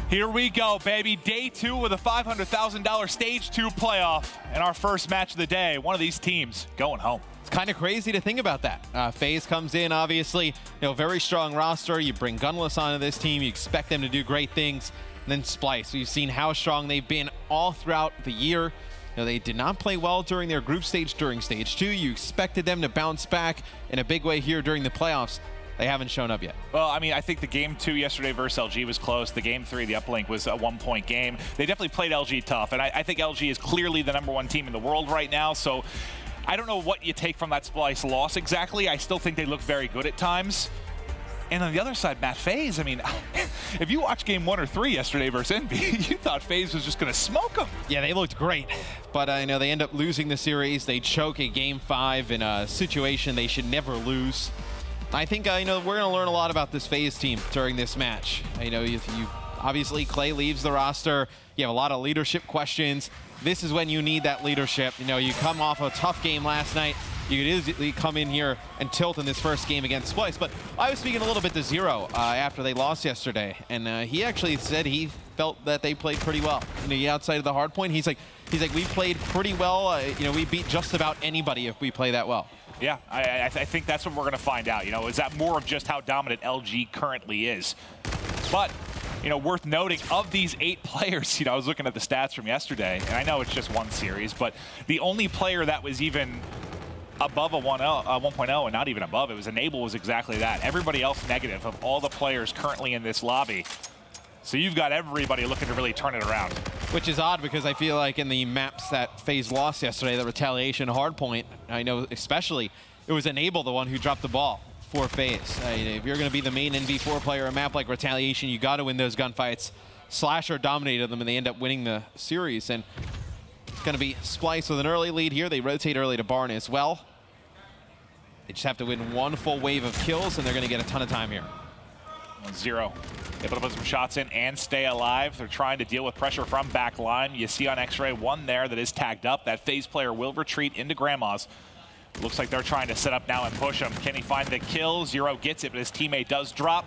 Here we go, baby. Day 2 with a $500,000 Stage 2 playoff. And our first match of the day, one of these teams going home. It's kind of crazy to think about that. FaZe comes in, obviously, very strong roster. You bring Gunless onto this team. You expect them to do great things. And then Splyce. We've seen how strong they've been all throughout the year. They did not play well during their group stage during Stage 2. You expected them to bounce back in a big way here during the playoffs. They haven't shown up yet. Well, I mean, I think the game 2 yesterday versus LG was close. The game 3, the uplink, was a 1-point game. They definitely played LG tough, and I think LG is clearly the #1 team in the world right now, so I don't know what you take from that Splyce loss exactly. I still think they look very good at times. And on the other side, Matt, FaZe, I mean, if you watched game 1 or 3 yesterday versus Envy, you thought FaZe was just going to smoke them. Yeah, they looked great, but they end up losing the series. They choke at game 5 in a situation they should never lose. I think we're going to learn a lot about this FaZe team during this match. Obviously Clay leaves the roster. You have a lot of leadership questions. This is when you need that leadership. You come off a tough game last night. You could easily come in here and tilt in this first game against Splyce. But I was speaking a little bit to Zero after they lost yesterday, and he actually said he felt that they played pretty well. Outside of the hard point, he's like we played pretty well. We beat just about anybody if we play that well. Yeah, I think that's what we're going to find out. Is that more of just how dominant LG currently is? But, worth noting, of these 8 players, I was looking at the stats from yesterday, and I know it's just one series, but the only player that was even above a 1.0 and not even above, it was Enable was exactly that. Everybody else negative of all the players currently in this lobby. So you've got everybody looking to really turn it around. Which is odd because I feel like in the maps that FaZe lost yesterday, the retaliation hardpoint, I know especially, it was Enable the one who dropped the ball for FaZe. If you're going to be the main NV4 player in a map like retaliation, you got to win those gunfights. Slasher dominated them and they end up winning the series. And it's going to be Splyce with an early lead here. They rotate early to Barn as well. They just have to win one full wave of kills and they're going to get a ton of time here. Zero able to put some shots in and stay alive. They're trying to deal with pressure from back line. You see on X-Ray one there that is tagged up. That FaZe player will retreat into Grandma's. Looks like they're trying to set up now and push him. Can he find the kill? Zero gets it, but his teammate does drop.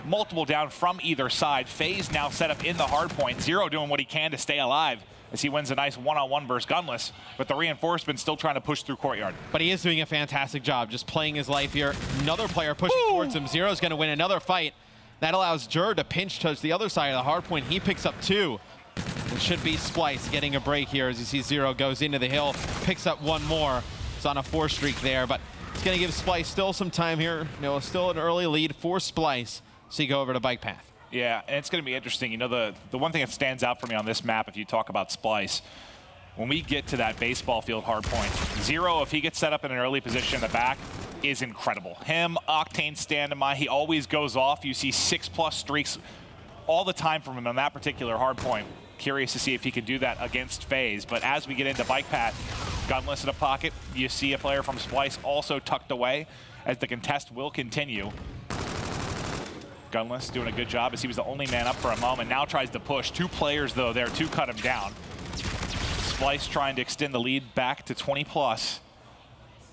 Multiple down from either side. FaZe now set up in the hard point. Zero doing what he can to stay alive as he wins a nice one-on-one versus Gunless, but the reinforcement still trying to push through courtyard. But he is doing a fantastic job just playing his life here. Another player pushing towards him. Zero's going to win another fight. That allows Jerd to pinch touch the other side of the hard point. He picks up 2. It should be Splyce getting a break here as you see Zero goes into the hill, picks up 1 more. It's on a 4 streak there, but it's going to give Splyce still some time here. Still an early lead for Splyce. So you go over to Bike Path. Yeah, and it's going to be interesting. The one thing that stands out for me on this map, if you talk about Splyce, when we get to that baseball field hard point, Zero, if he gets set up in an early position in the back, is incredible. Him, Octane standing by, he always goes off. You see 6+ streaks all the time from him on that particular hard point. Curious to see if he can do that against FaZe. But as we get into Bike Path, Gunless in a pocket, you see a player from Splyce also tucked away as the contest will continue. Gunless doing a good job as he was the only man up for a moment. Now tries to push. 2 players, though, there to cut him down. Splyce trying to extend the lead back to 20+.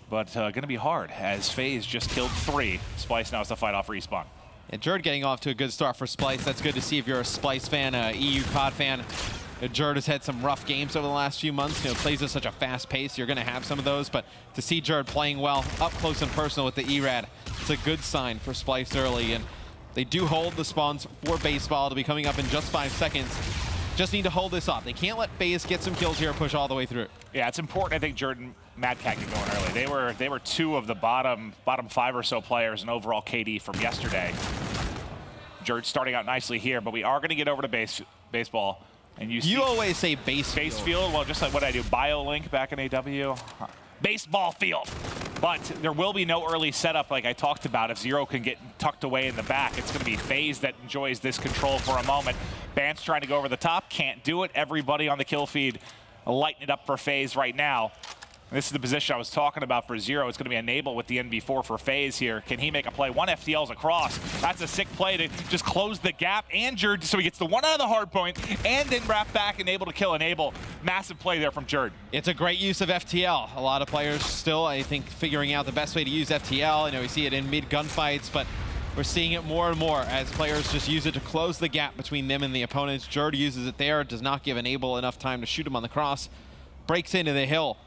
But going to be hard as FaZe just killed 3. Splyce now has to fight off respawn. And Jerd getting off to a good start for Splyce. That's good to see if you're a Splyce fan, EU COD fan. Jerd has had some rough games over the last few months. Plays at such a fast pace. You're going to have some of those. But to see Jerd playing well, up close and personal with the ERAD, it's a good sign for Splyce early. And they do hold the spawns for baseball to be coming up in just 5 seconds. Just need to hold this off. They can't let FaZe get some kills here, push all the way through. Yeah, it's important. I think Jordan Mad Cat get going early. They were 2 of the bottom 5 or so players in overall KD from yesterday. Jerd starting out nicely here, but we are going to get over to baseball. And you always say base field. Well, just like what I do, BioLink back in AW. Baseball field. But there will be no early setup like I talked about. If Zero can get tucked away in the back, it's going to be FaZe that enjoys this control for a moment. Bant's trying to go over the top, can't do it. Everybody on the kill feed lighting it up for FaZe right now. This is the position I was talking about for Zero. It's going to be Enable with the NB4 for FaZe here. Can he make a play? 1 FTL's across. That's a sick play to just close the gap. And Jerd, so he gets the 1 out of the hard point and then wrap back and able to kill Enable. Massive play there from Jerd. It's a great use of FTL. A lot of players still, I think, figuring out the best way to use FTL. We see it in mid gunfights, but We're seeing it more and more as players just use it to close the gap between them and the opponents. Jerd uses it there, does not give Enable enough time to shoot him on the cross. Breaks into the hill.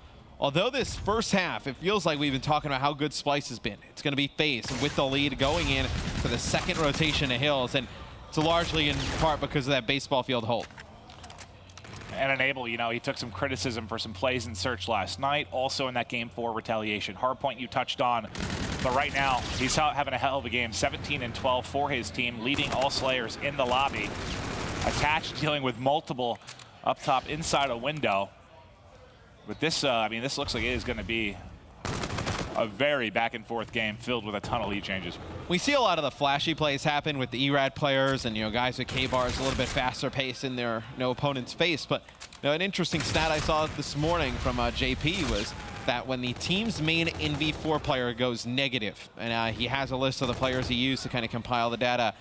Although this first half, it feels like we've been talking about how good Splyce has been. It's going to be FaZe with the lead going in for the second rotation of hills, and it's largely in part because of that baseball field hold. And Enable, you know, he took some criticism for some plays in search last night, also in that Game 4 retaliation. Hardpoint you touched on, but right now he's having a hell of a game. 17 and 12 for his team, leading all Slayers in the lobby. Attached, dealing with multiple up top inside a window. But this, I mean, this looks like it is going to be a very back and forth game filled with a ton of lead changes. We see a lot of the flashy plays happen with the ERAD players and, you know, guys with K-bars a little bit faster pace in their opponent's face. But, you know, an interesting stat I saw this morning from JP was that when the team's main NV4 player goes negative, and he has a list of the players he used to kind of compile the data,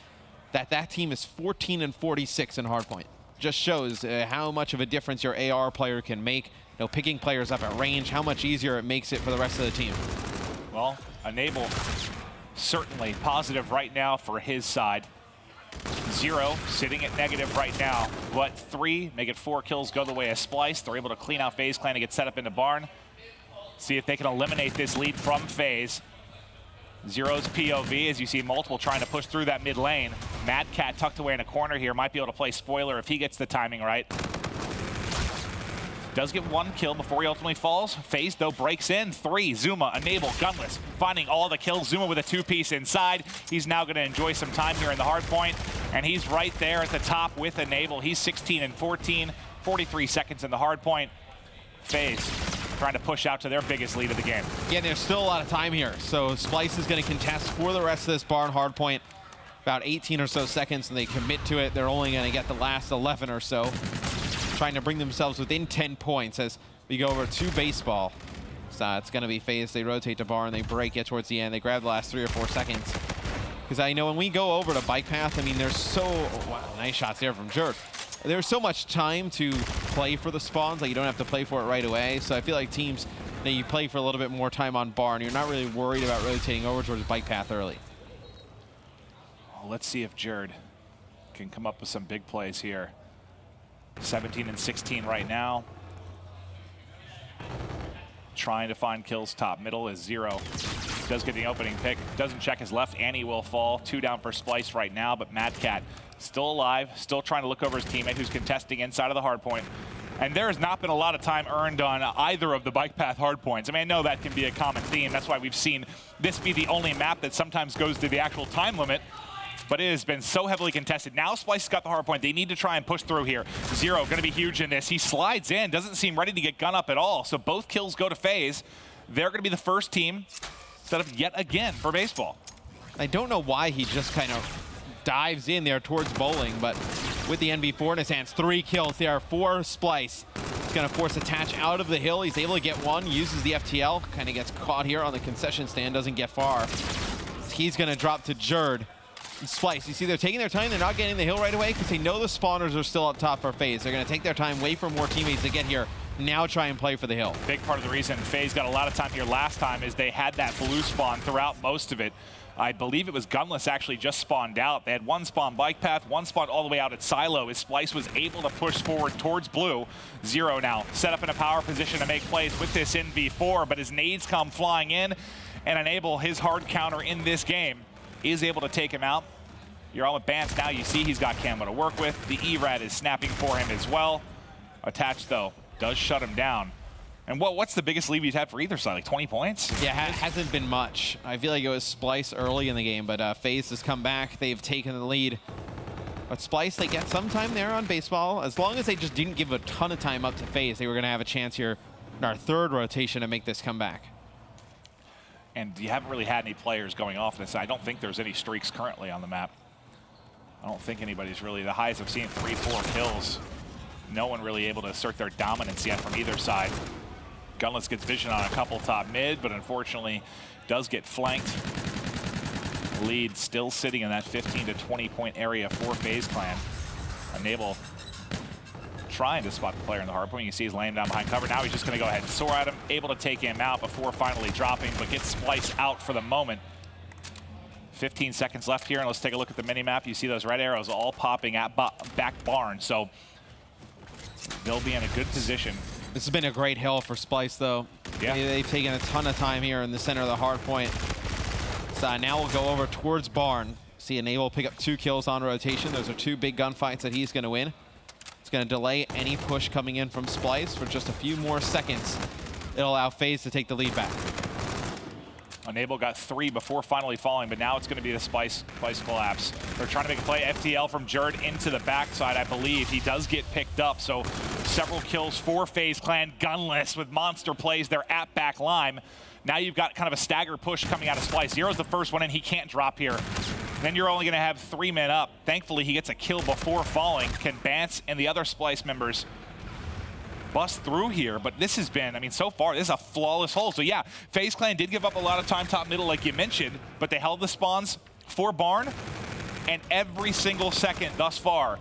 that team is 14 and 46 in hardpoint. Just shows how much of a difference your AR player can make. You know, picking players up at range, how much easier it makes it for the rest of the team. Well, Enable certainly positive right now for his side. 0 sitting at negative right now, but 3 make it 4 kills go the way of Splyce. They're able to clean out FaZe Clan and get set up into barn. See if they can eliminate this lead from FaZe. Zero's POV, as you see multiple trying to push through that mid lane. Mad Cat tucked away in a corner here, might be able to play spoiler if he gets the timing right. Does get 1 kill before he ultimately falls. FaZe, though, breaks in. 3, Zuma, Enable, Gunless, finding all the kills. Zuma with a 2-piece inside. He's now going to enjoy some time here in the hard point, and he's right there at the top with Enable. He's 16 and 14, 43 seconds in the hard point. FaZe trying to push out to their biggest lead of the game. Yeah, there's still a lot of time here, so Splyce is going to contest for the rest of this barn hard point. About 18 or so seconds, and they commit to it. They're only going to get the last 11 or so. Trying to bring themselves within 10 points as we go over to baseball. So it's going to be FaZe. They rotate to barn, they break it towards the end. They grab the last 3 or 4 seconds. Because I know when we go over to bike path, I mean, there's so... Oh, wow, nice shots there from Jerd. There's so much time to play for the spawns. Like, you don't have to play for it right away. So I feel like teams, you know, you play for a little bit more time on barn. You're not really worried about rotating over towards bike path early. Well, let's see if Jerd can come up with some big plays here. 17 and 16 right now. Trying to find kills top middle is 0. Does get the opening pick. Doesn't check his left, and he will fall. 2 down for Splyce right now, but Mad Cat still alive, still trying to look over his teammate who's contesting inside of the hard point. And there has not been a lot of time earned on either of the bike path hard points. I mean, I know that can be a common theme. That's why we've seen this be the only map that sometimes goes to the actual time limit. But it has been so heavily contested. Now Splyce has got the hard point. They need to try and push through here. 0 going to be huge in this. He slides in, doesn't seem ready to get gun up at all. So both kills go to FaZe. They're going to be the first team set up yet again for baseball. I don't know why he just kind of dives in there towards bowling, but with the NV4 in his hands, 3 kills there for Splyce. He's going to force Attach out of the hill. He's able to get 1, uses the FTL, kind of gets caught here on the concession stand, doesn't get far. He's going to drop to Jerd. Splyce, you see they're taking their time, they're not getting the hill right away because they know the spawners are still up top for FaZe. They're going to take their time, wait for more teammates to get here, now try and play for the hill. Big part of the reason FaZe got a lot of time here last time is they had that blue spawn throughout most of it. I believe it was Gunless actually just spawned out. They had 1 spawn bike path, 1 spawn all the way out at Silo as Splyce was able to push forward towards blue. 0 now, set up in a power position to make plays with this NV4, but his nades come flying in and Enable his hard counter in this game. Is able to take him out. You're on with Bance now. You see he's got camo to work with. The ERAD is snapping for him as well. Attached, though, does shut him down. And what's the biggest lead he's had for either side? Like 20 points? Yeah, hasn't been much. I feel like it was Splyce early in the game, but FaZe has come back. They've taken the lead. But Splyce, they get some time there on baseball. As long as they just didn't give a ton of time up to FaZe, they were going to have a chance here in our 3rd rotation to make this comeback. And you haven't really had any players going off this. I don't think there's any streaks currently on the map. I don't think anybody's really, the highest I've seen 3, 4 kills. No one really able to assert their dominance yet from either side. Gunless gets vision on a couple top mid, but unfortunately does get flanked. Lead still sitting in that 15 to 20 point area for FaZe Clan. Enable trying to spot the player in the hard point. You see he's laying down behind cover. Now he's just going to go ahead and soar at him, able to take him out before finally dropping, but gets Splyce out for the moment. 15 seconds left here, and let's take a look at the mini-map. You see those red arrows all popping at back barn, so they'll be in a good position. This has been a great hill for Splyce, though. Yeah. They've taken a ton of time here in the center of the hard point. So now we'll go over towards barn. See Enable pick up 2 kills on rotation. Those are 2 big gunfights that he's going to win. It's going to delay any push coming in from Splyce for just a few more seconds. It'll allow FaZe to take the lead back. Enable got 3 before finally falling, but now it's going to be the Splyce collapse. They're trying to make a play. FTL from Jerd into the backside, I believe. He does get picked up, so several kills for FaZe Clan. Gunless with monster plays. They're at back line. Now you've got kind of a stagger push coming out of Splyce. Zero's the first one in. He can't drop here. Then you're only going to have 3 men up. Thankfully, he gets a kill before falling. Can Bance and the other Splyce members bust through here? But this has been, I mean, so far, this is a flawless hole. So yeah, FaZe Clan did give up a lot of time top middle, like you mentioned, but they held the spawns for barn, and every single second thus far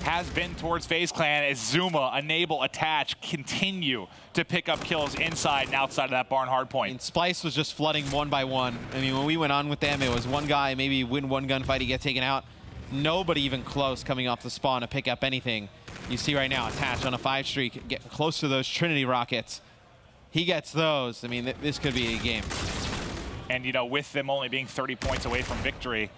has been towards FaZe Clan as Zuma, Enable, Attach continue to pick up kills inside and outside of that barn hard point. And Splyce was just flooding 1 by 1. I mean, when we went on with them, it was one guy, maybe win 1 gunfight, he get taken out. Nobody even close coming off the spawn to pick up anything. You see right now, Attach on a 5 streak, getting close to those Trinity rockets. He gets those. I mean, this could be a game. And, you know, with them only being 30 points away from victory,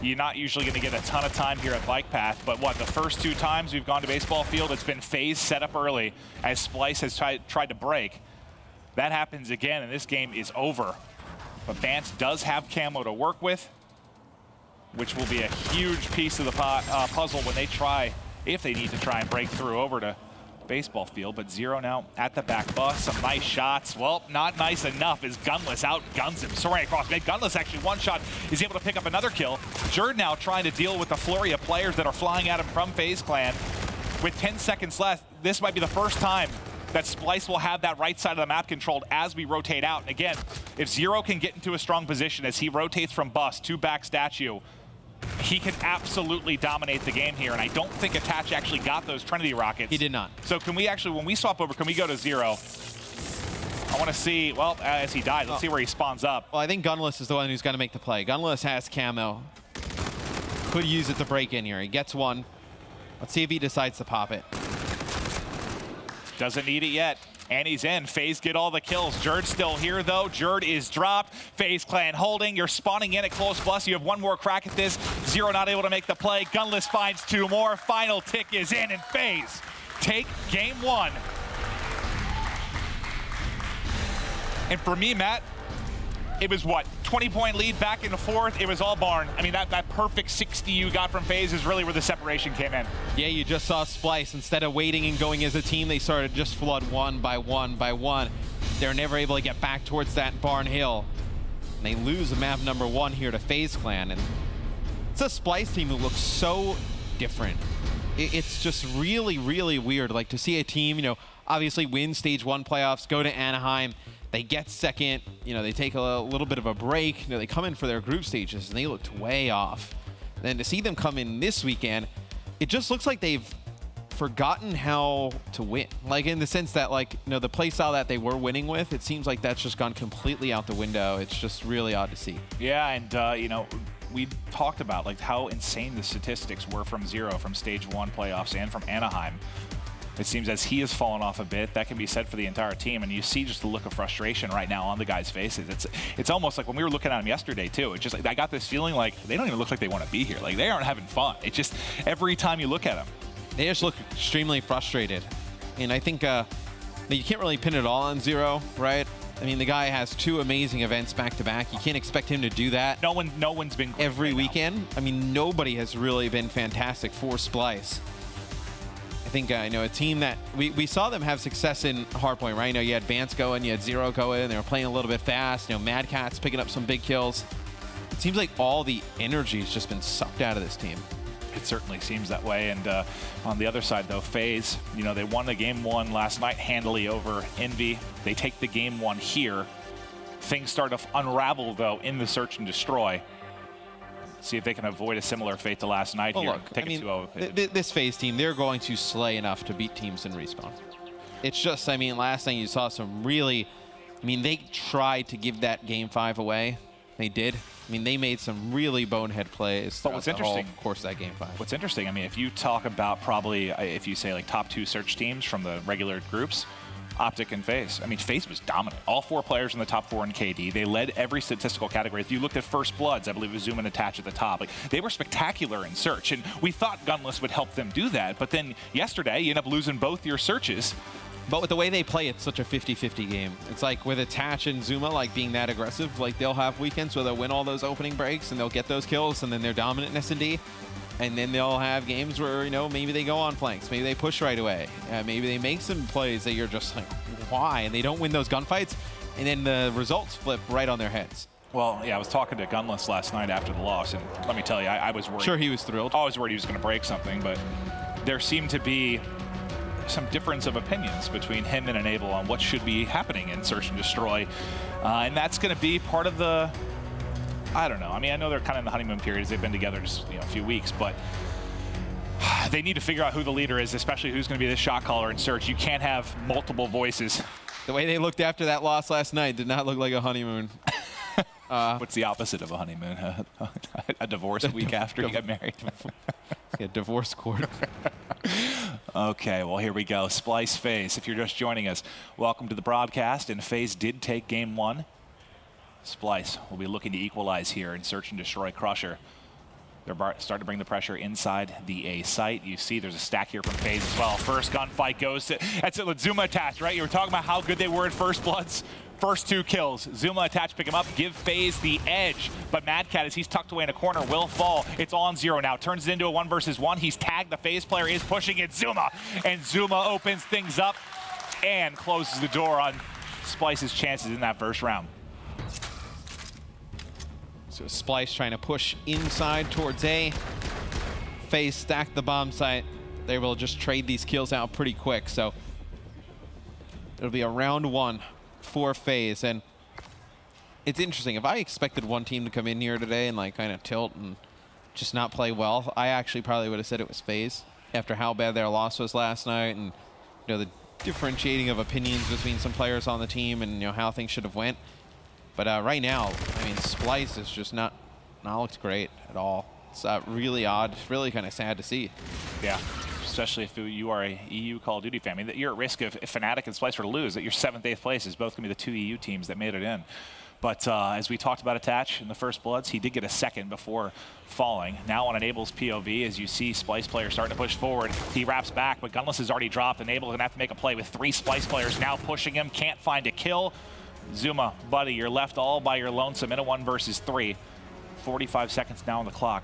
you're not usually going to get a ton of time here at Bike Path, but what, the first 2 times we've gone to baseball field, it's been FaZe set up early as Splyce has tried to break. That happens again, and this game is over. But Bance does have camo to work with, which will be a huge piece of the puzzle when they try, if they need to try and break through over to baseball field. But Zero now at the back bus, some nice shots. Well, not nice enough as Gunless outguns him. Soaring across mid. Gunless actually one shot is able to pick up another kill. Jerd now trying to deal with the flurry of players that are flying at him from FaZe Clan. With 10 seconds left, this might be the first time that Splyce will have that right side of the map controlled as we rotate out. And again, if Zero can get into a strong position as he rotates from bus to back statue, he can absolutely dominate the game here, and I don't think Attach actually got those Trinity rockets. He did not. So can we actually, when we swap over, can we go to Zero? I want to see, well, as he died, let's see where he spawns up. Well, I think Gunless is the one who's going to make the play. Gunless has camo. Could use it to break in here. He gets one. Let's see if he decides to pop it. Doesn't need it yet. And he's in. FaZe get all the kills. Jerd's still here, though. Jerd is dropped. FaZe Clan holding. You're spawning in at close plus. You have 1 more crack at this. Zero not able to make the play. Gunless finds 2 more. Final tick is in, and FaZe take game 1. And for me, Matt, it was what, 20-point lead back and forth. It was all barn. I mean, that perfect 60 you got from FaZe is really where the separation came in. Yeah, you just saw Splyce. Instead of waiting and going as a team, they started just flood 1 by 1 by 1. They're never able to get back towards that barn hill. And they lose the map number 1 here to FaZe Clan. And it's a Splyce team who looks so different. It's just really, really weird. Like, to see a team, you know, obviously win stage 1 playoffs, go to Anaheim. They get second, you know, they take a little bit of a break. You know, they come in for their group stages, and they looked way off. And then to see them come in this weekend, it just looks like they've forgotten how to win. Like, in the sense that, like, you know, the play style that they were winning with, it seems like that's just gone completely out the window. It's just really odd to see. Yeah, and, you know, we talked about, like, how insane the statistics were from Zero, from stage 1 playoffs and from Anaheim. It seems as he has fallen off a bit, that can be said for the entire team, and you see just the look of frustration right now on the guys' faces. It's almost like when we were looking at them yesterday too. It's just like I got this feeling like they don't even look like they want to be here. Like they aren't having fun. It's just every time you look at them, they just look extremely frustrated. And I think you can't really pin it all on Zero, right? I mean, the guy has 2 amazing events back to back. You can't expect him to do that. No one's been great every right weekend. Now. I mean, nobody has really been fantastic for Splyce. I think, you know, a team that we saw them have success in Hardpoint, right? You know, you had Bance going, you had Zero going, they were playing a little bit fast. You know, Mad Cat's picking up some big kills. It seems like all the energy has just been sucked out of this team. It certainly seems that way. And on the other side, though, FaZe, you know, they won the game 1 last night handily over Envy. They take the game 1 here. Things start to unravel, though, in the search and destroy. See if they can avoid a similar fate to last night here. Look, Take I mean, 2-0. this FaZe team, they're going to slay enough to beat teams in Respawn. It's just, I mean, last night you saw some really, I mean, they tried to give that game 5 away. They did. I mean, they made some really bonehead plays. But what's interesting, of course, that game 5. What's interesting, I mean, if you talk about probably, if you say like top 2 search teams from the regular groups, Optic and FaZe. I mean, FaZe was dominant. All 4 players in the top 4 in KD. They led every statistical category. If you looked at First Bloods, I believe it was Zoom and Attach at the top. Like, they were spectacular in search, and we thought Gunless would help them do that. But then yesterday, you end up losing both your searches. But with the way they play, it's such a 50-50 game. It's like with Attach and Zuma, like being that aggressive, like they'll have weekends where they'll win all those opening breaks and they'll get those kills, and then they're dominant in S&D. And then they'll have games where, you know, maybe they go on flanks, maybe they push right away, maybe they make some plays that you're just like, why? And they don't win those gunfights, and then the results flip right on their heads. Well, yeah, I was talking to Gunless last night after the loss, and let me tell you, I was worried. Sure, he was thrilled. I was worried he was going to break something, but there seemed to be some difference of opinions between him and Enable on what should be happening in Search and Destroy. And that's going to be part of the, I don't know. I mean, I know they're kind of in the honeymoon period as they've been together just a few weeks, but they need to figure out who the leader is, especially who's going to be the shot caller in Search. You can't have multiple voices. The way they looked after that loss last night did not look like a honeymoon. What's the opposite of a honeymoon? A divorce a week after you get married? Yeah, divorce court. Okay, well, here we go. Splyce FaZe. If you're just joining us, welcome to the broadcast. And FaZe did take game 1. Splyce will be looking to equalize here and Search and Destroy Crusher. They're starting to bring the pressure inside the A site. You see there's a stack here from FaZe as well. First gunfight goes to, that's it with Zuma Attached, right? You were talking about how good they were at First Bloods. First 2 kills. Zuma Attached pick him up, give FaZe the edge. But Mad Cat, as he's tucked away in a corner, will fall. It's on 0 now. Turns it into a 1 versus 1. He's tagged. The FaZe player is pushing it. Zuma. And Zuma opens things up and closes the door on Splyce's chances in that first round. So Splyce trying to push inside towards A. FaZe stacked the bomb site. They will just trade these kills out pretty quick. So it'll be a round 1 for FaZe. And it's interesting. If I expected one team to come in here today and like kind of tilt and just not play well, I actually probably would have said it was FaZe after how bad their loss was last night, and you know the differentiating of opinions between some players on the team and you know how things should have went. But right now, I mean, Splyce is just not looked great at all. It's really odd. It's really kind of sad to see. Yeah, especially if you are a EU Call of Duty fan. I mean, you're at risk of, if Fnatic and Splyce were to lose, that your 7th, 8th place is both going to be the 2 EU teams that made it in. But as we talked about Attach in the First Bloods, he did get a second before falling. Now on Enable's POV, as you see Splyce players starting to push forward, he wraps back, but Gunless has already dropped. Enable going to have to make a play with 3 Splyce players now pushing him. Can't find a kill. Zuma, buddy, you're left all by your lonesome in a 1 versus 3. 45 seconds now on the clock.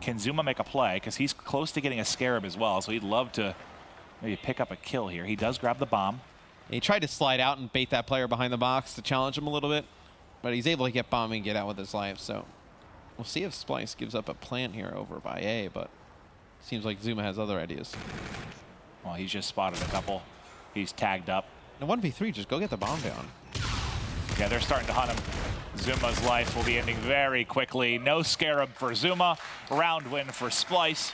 Can Zuma make a play? Because he's close to getting a Scarab as well, so he'd love to maybe pick up a kill here. He does grab the bomb. He tried to slide out and bait that player behind the box to challenge him a little bit, but he's able to get bomb and get out with his life. So we'll see if Splyce gives up a plant here over by A, but seems like Zuma has other ideas. Well, he's just spotted a couple. He's tagged up. In a 1v3, just go get the bomb down. Yeah, they're starting to hunt him. Zuma's life will be ending very quickly. No Scarab for Zuma. Round win for Splyce.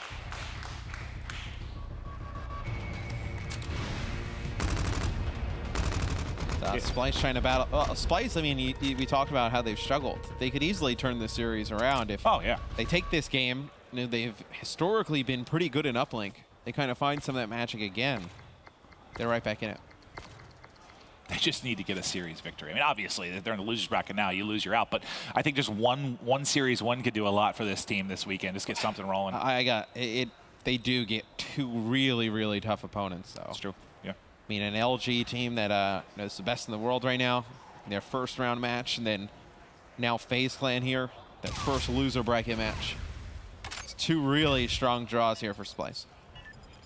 Splyce trying to battle. Well, Splyce, I mean, we talked about how they've struggled. They could easily turn this series around if they take this game. You know, they've historically been pretty good in uplink. They kind of find some of that magic again. They're right back in it. They just need to get a series victory. I mean, obviously, they're in the loser's bracket now. You lose, you're out. But I think just one series win could do a lot for this team this weekend. Just get something rolling. They do get 2 really, really tough opponents, though. That's true. Yeah. I mean, an LG team that is the best in the world right now, their first round match, and then now FaZe Clan here, that first loser bracket match. It's 2 really strong draws here for Splyce.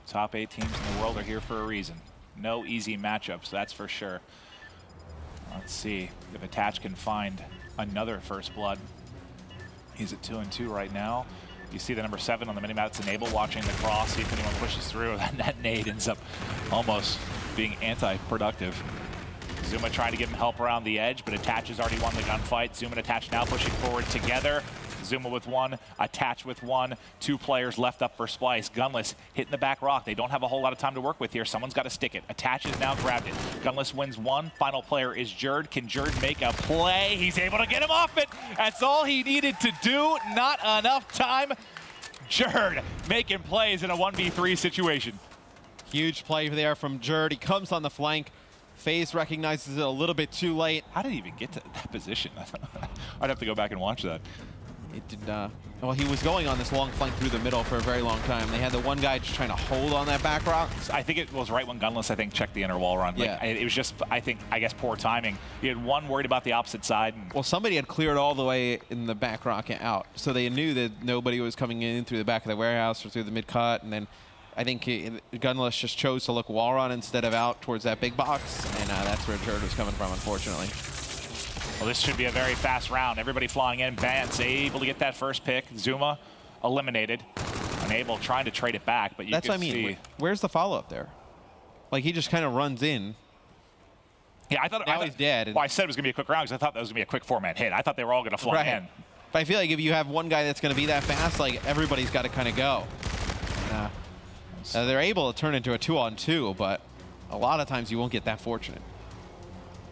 Top 8 teams in the world are here for a reason. No easy matchups, that's for sure. Let's see if Attach can find another First Blood. He's at 2-2 right now. You see the number 7 on the minimap. It's Enable watching the cross, see if anyone pushes through. That nade ends up almost being anti-productive. Zuma trying to give him help around the edge, but Attach has already won the gunfight. Zuma and Attach now pushing forward together. Zuma with one, Attach with one, 2 players left up for Splyce. Gunless hitting the back rock. They don't have a whole lot of time to work with here. Someone's got to stick it. Attach has now grabbed it. Gunless wins one. Final player is Jerd. Can Jerd make a play? He's able to get him off it. That's all he needed to do. Not enough time. Jerd making plays in a 1v3 situation. Huge play there from Jerd. He comes on the flank. FaZe recognizes it a little bit too late. How did he even get to that position? I'd have to go back and watch that. It did not. Well, he was going on this long flank through the middle for a very long time. They had the one guy just trying to hold on that back rock. I think it was right when Gunless, I think, checked the inner wall run. Like, yeah. It was just, I guess, poor timing. You had one worried about the opposite side. Well, somebody had cleared all the way in the back rock out. So they knew that nobody was coming in through the back of the warehouse or through the mid-cut. And then I think Gunless just chose to look wall run instead of out towards that big box. And that's where Jerd was coming from, unfortunately. Well, this should be a very fast round. Everybody flying in. Bance able to get that first pick. Zuma eliminated. Unable, trying to trade it back, but you That's can what I mean. see. Where's the follow-up there? Like, he just kind of runs in. Yeah, I thought he's dead. Well, I said it was going to be a quick round because I thought that was going to be a quick 4-man hit. I thought they were all going to fly in. But I feel like if you have one guy that's going to be that fast, like, everybody's got to kind of go. They're able to turn into a 2-on-2, but a lot of times you won't get that fortunate.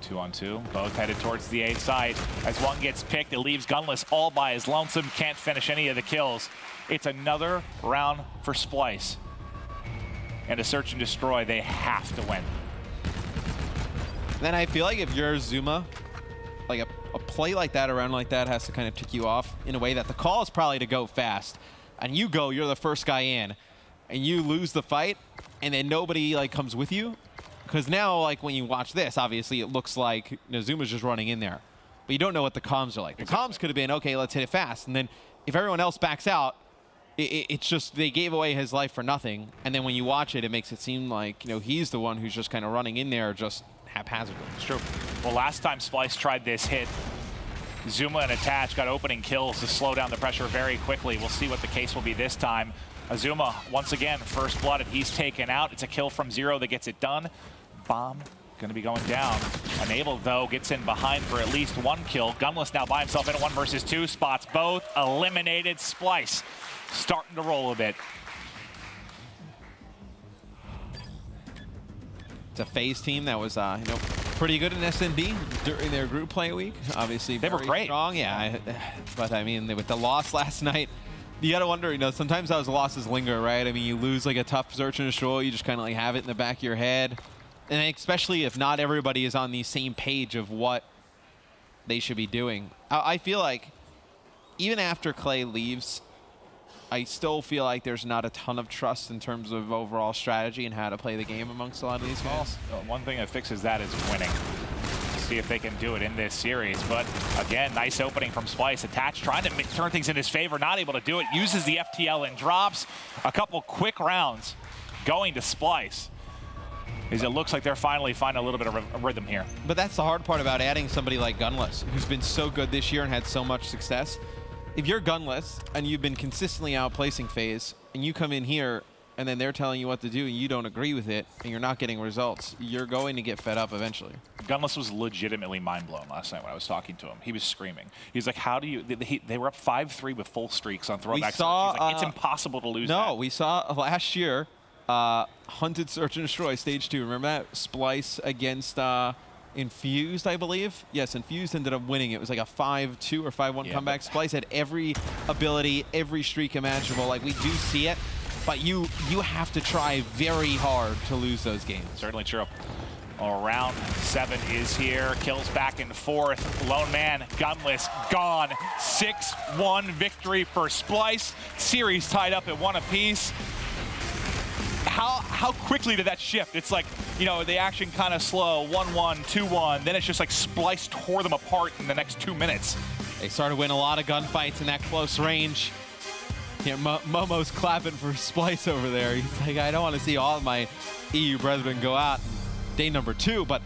2-on-2, both headed towards the A side. As one gets picked, it leaves Gunless all by his lonesome, can't finish any of the kills. It's another round for Splyce. And a search and destroy, they have to win. Then I feel like if you're Zuma, like a play like that, a round like that has to kind of tick you off in a way that the call is probably to go fast. And you go, you're the first guy in, and you lose the fight, and then nobody like comes with you. Because now, like, when you watch this, obviously, it looks like Zuma's just running in there. But you don't know what the comms are like. The comms could have been, okay, let's hit it fast. And then if everyone else backs out, it's just they gave away his life for nothing. And then when you watch it, it makes it seem like, he's the one who's just kind of running in there just haphazardly. It's true. Well, last time Splyce tried this hit, Zuma and Attach got opening kills to slow down the pressure very quickly. We'll see what the case will be this time. Azuma, once again, first blooded. He's taken out. It's a kill from Zero that gets it done. Bomb going to be going down. Unable, though, gets in behind for at least one kill. Gunless now by himself in a 1 versus 2 spots. Both eliminated. Splyce starting to roll a bit. It's a FaZe team that was, pretty good in SMB during their group play week. Obviously, they were great. Strong, yeah. But I mean, with the loss last night, you gotta wonder, sometimes those losses linger, right? I mean, you lose like a tough search and destroy, you just kind of like have it in the back of your head. And especially if not everybody is on the same page of what they should be doing. I feel like even after Clay leaves, I still feel like there's not a ton of trust in terms of overall strategy and how to play the game amongst a lot of these guys. One thing that fixes that is winning. See if they can do it in this series. But again, nice opening from Splyce. Attach trying to turn things in his favor, not able to do it. Uses the FTL and drops. A couple quick rounds going to Splyce. It looks like they're finally finding a little bit of a rhythm here. But that's the hard part about adding somebody like Gunless, who's been so good this year and had so much success. If you're Gunless and you've been consistently outplacing FaZe, and you come in here and then they're telling you what to do and you don't agree with it and you're not getting results, you're going to get fed up eventually. Gunless was legitimately mind-blown last night when I was talking to him. He was screaming. He's like, how do you... They were up 5-3 with full streaks on throwbacks. He's like, it's impossible to lose that. No, we saw last year, Hunted Search and Destroy, Stage 2. Remember that? Splyce against Infused, I believe. Yes, Infused ended up winning. It was like a 5-2 or 5-1 comeback. Splyce had every ability, every streak imaginable. Like, we do see it, but you have to try very hard to lose those games. Certainly true. Well, round 7 is here. Kills back and forth. Lone man, Gunless, gone. 6-1 victory for Splyce. Series tied up at 1 apiece. How quickly did that shift? It's like, the action kind of slow, 1-1, 2-1, then it's just like Splyce tore them apart in the next 2 minutes. They started winning a lot of gunfights in that close range. Momo's clapping for Splyce over there. He's like, I don't want to see all of my EU brethren go out day number 2, but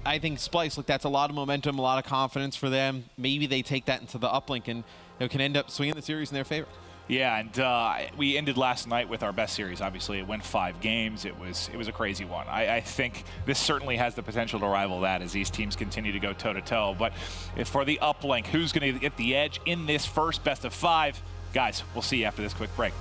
I think Splyce, look, that's a lot of momentum, a lot of confidence for them. Maybe they take that into the uplink and can end up swinging the series in their favor. Yeah, and we ended last night with our best series. Obviously, it went 5 games. It was a crazy one. I think this certainly has the potential to rival that as these teams continue to go toe-to-toe. But if for the uplink, who's going to get the edge in this first best of 5? Guys, we'll see you after this quick break.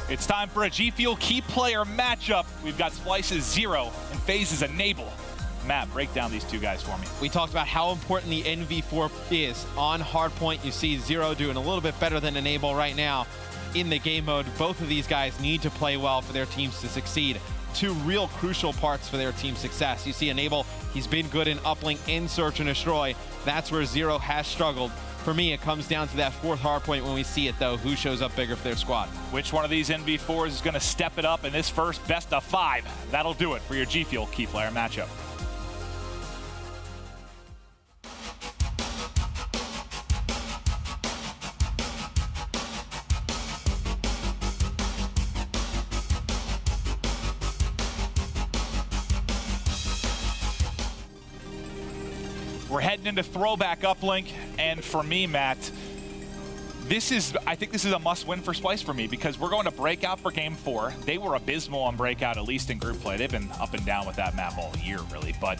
It's time for a G Fuel key player matchup. We've got Splyce's Zero and FaZe's Enable. Matt, break down these two guys for me. We talked about how important the NV4 is on hardpoint. You see Zero doing a little bit better than Enable right now in the game mode. Both of these guys need to play well for their teams to succeed. Two real crucial parts for their team's success. You see Enable, he's been good in uplink and search and destroy. That's where Zero has struggled. For me, it comes down to that 4th hardpoint when we see it, though. Who shows up bigger for their squad? Which one of these NV4s is going to step it up in this first best of 5? That'll do it for your G Fuel key player matchup. We're heading into throwback uplink, and for me, Matt, I think this is a must-win for Splyce for me because we're going to Breakout for Game 4. They were abysmal on Breakout, at least in group play. They've been up and down with that map all year, really, but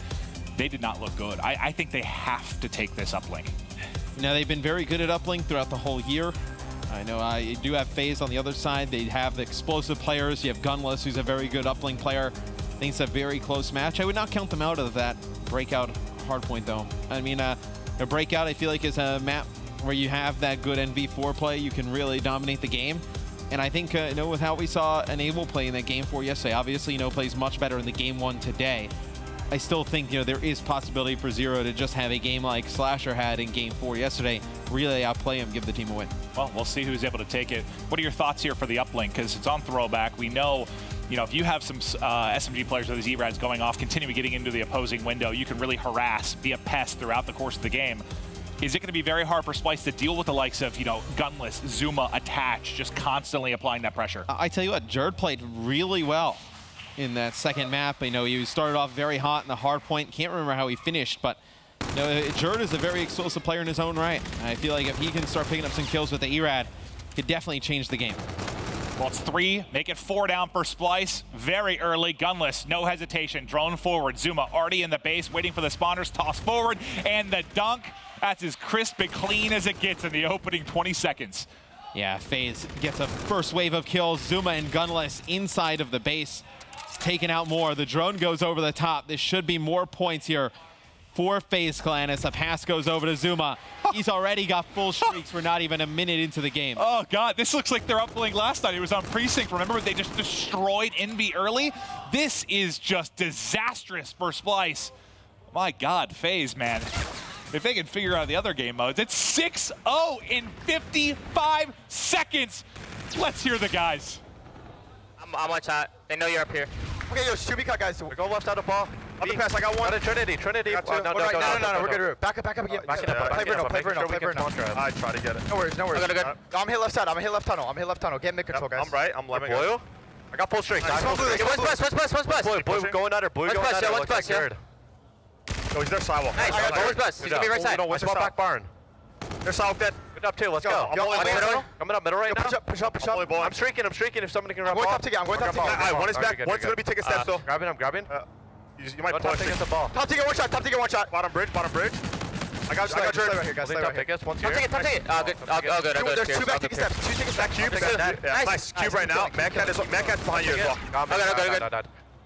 they did not look good. I think they have to take this uplink. Now, they've been very good at uplink throughout the whole year. I know I do have FaZe on the other side. They have the explosive players. You have Gunless, who's a very good uplink player. I think it's a very close match. I would not count them out of that Breakout hardpoint, though. I mean, a Breakout, I feel like, is a map where you have that good NV4 play. You can really dominate the game. And I think, you know, with how we saw Enable play in that Game 4 yesterday, obviously, you know, plays much better in the Game 1 today. I still think, you know, there is possibility for Zero to just have a game like Slasher had in Game 4 yesterday, really outplay him, give the team a win. Well, we'll see who's able to take it. What are your thoughts here for the uplink? Because it's on throwback. We know, you know, if you have some SMG players with these E-Rads going off, continue getting into the opposing window, you can really harass, be a pest throughout the course of the game. Is it going to be very hard for Splyce to deal with the likes of, you know, Gunless, Zuma, Attach, just constantly applying that pressure? I tell you what, Jerd played really well in that second map. You know, he started off very hot in the hard point. Can't remember how he finished, but you know, Jerd is a very explosive player in his own right. I feel like if he can start picking up some kills with the E-Rad, he could definitely change the game. Well, it's 3, make it 4 down for Splyce. Very early, Gunless, no hesitation, drone forward. Zuma already in the base, waiting for the spawners, toss forward, and the dunk. That's as crisp and clean as it gets in the opening 20 seconds. Yeah, FaZe gets a first wave of kills. Zuma and Gunless inside of the base. taking out more. The drone goes over the top. This should be more points here for FaZe Clan as the pass goes over to Zuma. He's already got full streaks. We're not even a minute into the game. Oh, God, this looks like their uplink last night. It was on Precinct. Remember, they just destroyed Envy early? This is just disastrous for Splyce. My God, FaZe, man. If they can figure out the other game modes, it's 6-0 in 55 seconds. Let's hear the guys. I'm on chat. They know you're up here. Okay, yo, should we cut, guys? Go left out of ball. On the pass, I got one. Trinity. No, we're good. Back up again. Play Bruno. I try to get it. No worries. Good. I'm hit left side. I'm hit left tunnel. Get mid control, guys. I'm right. I'm lemming. Blue. I got full strength. One plus. Blue going under. Blue going under. One plus, yeah. Oh, he's there sidewalk. Nice. One plus. He's gonna be right side. No, watch back barn. There's sidewalk dead. Good up too. Let's go. I'm coming up middle right now. Push up. I'm streaking. If somebody can run ball. I'm going top to get. Alright, one is back. One's gonna be taking steps though. I'm grabbing. You might push the ball. Top to get one shot. Bottom bridge. I got Jordan. Right here, guys. Right here. Top ticket. Good. There's two back ticket steps. Two ticket steps. Cube. Nice. Cube right now. Madcat's behind you as well.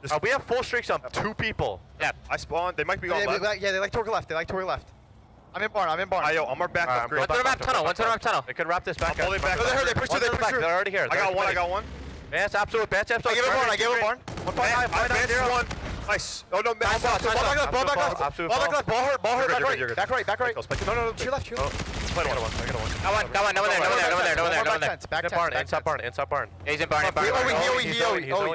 Good. We have full streaks on 2 people. Yeah. I spawned. They might be going left. Yeah, they like Torque left. I'm in barn. Yo, I'm back up green. One to the map tunnel. They could wrap this back. They push through. They're already here. I got one. That's absolute. I gave him barn. 1.5. One. Nice. Oh no, ball back left. Ball hurt. Back right. No. To your left. I got one. No one there. Inside barn. Yeah, he's in barn.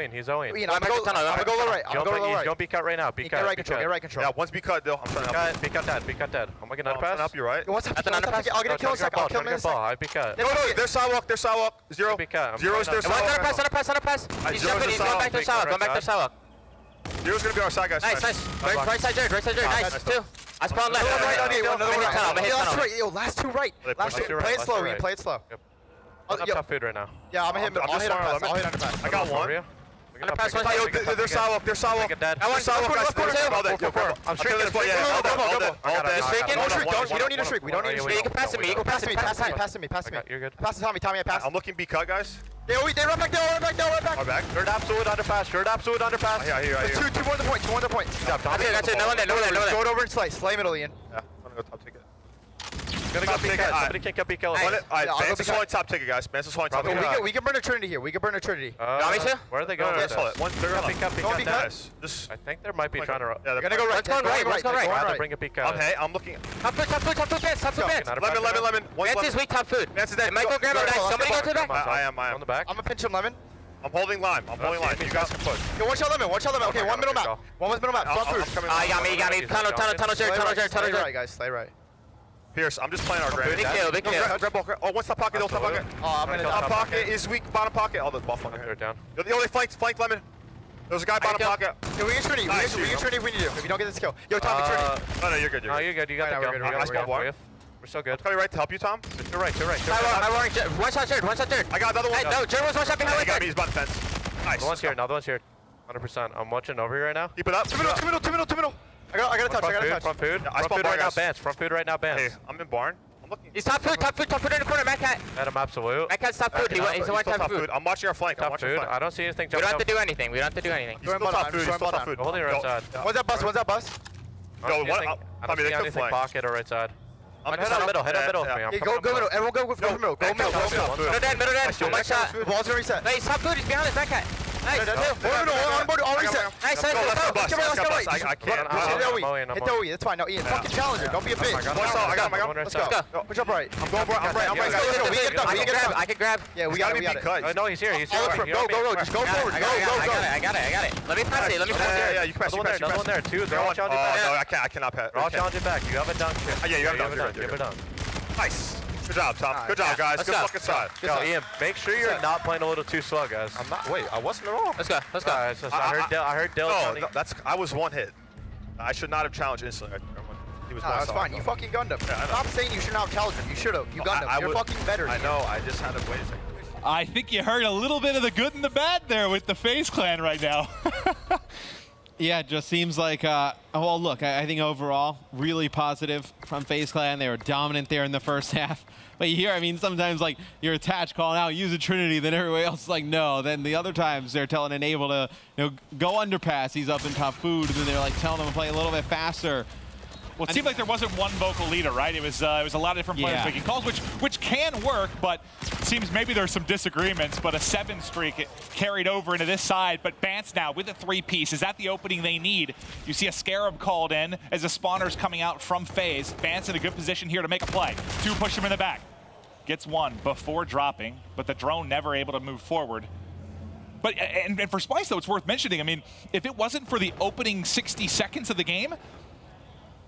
He's Owen. I'm gonna go low right. Don't be cut right now. Be cut. Get right control. Yeah, once be cut though. I'm trying to help. Be cut dead. I'm gonna underpass. Up you right. What's up? I'll get a kill in a second. I'll kill him in a second. I'd be cut. No, there's sidewalk. Zero. Be cut. Zero's their sidewalk. Underpass. He's jumping. He's going back to the sidewalk. Zero's gonna be our side, guys. Nice. Right side, Jared. Nice. 2. I spawned left. I'm gonna hit tunnel. Yo, last two right. Play it slow. I'm top food right now. Yeah, I'll hit underpass. I got one. Underpass one. There's sidewalk. I'm streaking this play. All dead. We don't need a streak. You can pass me. Pass me. You're good. Pass to Tommy. Pass. I'm looking B cut, guys. They run back. Our back. Third absolute underpass. I hear. Two more the point. That's it. No one there. Throw it over and slice. Slay middle, Ian. Yeah, I'm gonna go top ticket. Gonna go B cut. Somebody can't cut B cut. Alright, Vance is holding top ticket, guys. Vance is holding top ticket. We can burn a Trinity here. Want me to? Where are they going? One, they're gonna B cut. I think there might be trying to. Yeah, they're gonna go right. Let's go right. Bring a B cut. I'm looking. Top food. Lemon. Vance is weak, top food. Vance is dead. Michael, grab him. Nice. Somebody go to the back. I am. On the back. I'm gonna pinch him, Lemon. I'm holding lime. You guys can push. Yo, watch out, Lemon. Okay, one middle map. One was middle map. Front food. You got me. Tunnel, Jared. Slay right, guys. Slay right. Pierce, I'm just playing our grand. Big kill. Oh, what's top pocket? Top pocket. I'm gonna top pocket is weak. Bottom pocket. Oh, the ball fucking they're down. Yo, they flanked Lemon. There's a guy bottom pocket. Yo, we get Trinity. We get Trinity if we need to. If you don't get this kill. Yo, Tommy, Trinity. No, you're good. You're good. You got the kill. I spelled one. We're so good. Coming right to help you, Tom. You're right. One shot, Jared. I got another one. No, Jared was one shot behind. He got me. He's by the fence. Nice. Another one's here. 100%. I'm watching over here right now. Keep it up. Two middle. I got a touch. Front food. Front food right now, Bance. Hey, I'm in barn. He's top food in the corner, Madcat. Adam, absolute. Madcat's top food. He's one top food. I'm watching our flank. Top food. I don't see anything. We don't have to do anything. He's still top food. Holding right side. What's that bus? Go, I don't see anything pocket or right side. Head on middle. Go middle. Everyone go middle. Middle dead. One shot. Ball's gonna reset. Nice, top food. He's behind us, Madcat. Nice. On board, all reset. Nice. Let's go. I can't. Hit the OE. That's fine. No, Ian, fucking challenger. Don't be a bitch. I got him. Let's go. Push up right. I'm right. We get it up. I can grab. Yeah, we got it. No, he's here. Go. Just go forward. Go. I got it. Let me pass it. Yeah, you can pass. Another one there too. They're all challenging back. No, I cannot pass. They're all challenging back. You have a dunk. Yeah, you have a dunk. Nice. Good job, Tom. Good job, guys. Good fucking side. Yo, Ian, make sure you're not playing a little too slow, guys. I'm not. Wait, I wasn't at all. Let's go. I heard Dell. No, I was one hit. I should not have challenged instantly. He was that's fine. You fucking gunned him. Yeah, stop saying you should not have challenged him. You should have. You gunned him. You're fucking better. I know. I just had to wait a second. I think you heard a little bit of the good and the bad there with the FaZe clan right now. Yeah, it just seems like, well, look, I think overall, really positive from FaZe Clan. They were dominant there in the first half. But you hear, I mean, sometimes, like, you're attached calling out, use a Trinity, then everybody else is like, no. Then the other times, they're telling Enable to, go underpass. He's up in top food. And then they're, like, telling him to play a little bit faster. Well, it seemed like there wasn't one vocal leader, right? It was a lot of different players making calls, which can work, but it seems maybe there's some disagreements. But a 7 streak it carried over into this side. But Bance now with a 3-piece. Is that the opening they need? You see a Scarab called in as the spawner's coming out from FaZe. Bance in a good position here to make a play. 2 push him in the back. Gets 1 before dropping, but the drone never able to move forward. But and for Splyce, though, it's worth mentioning. I mean, if it wasn't for the opening 60 seconds of the game,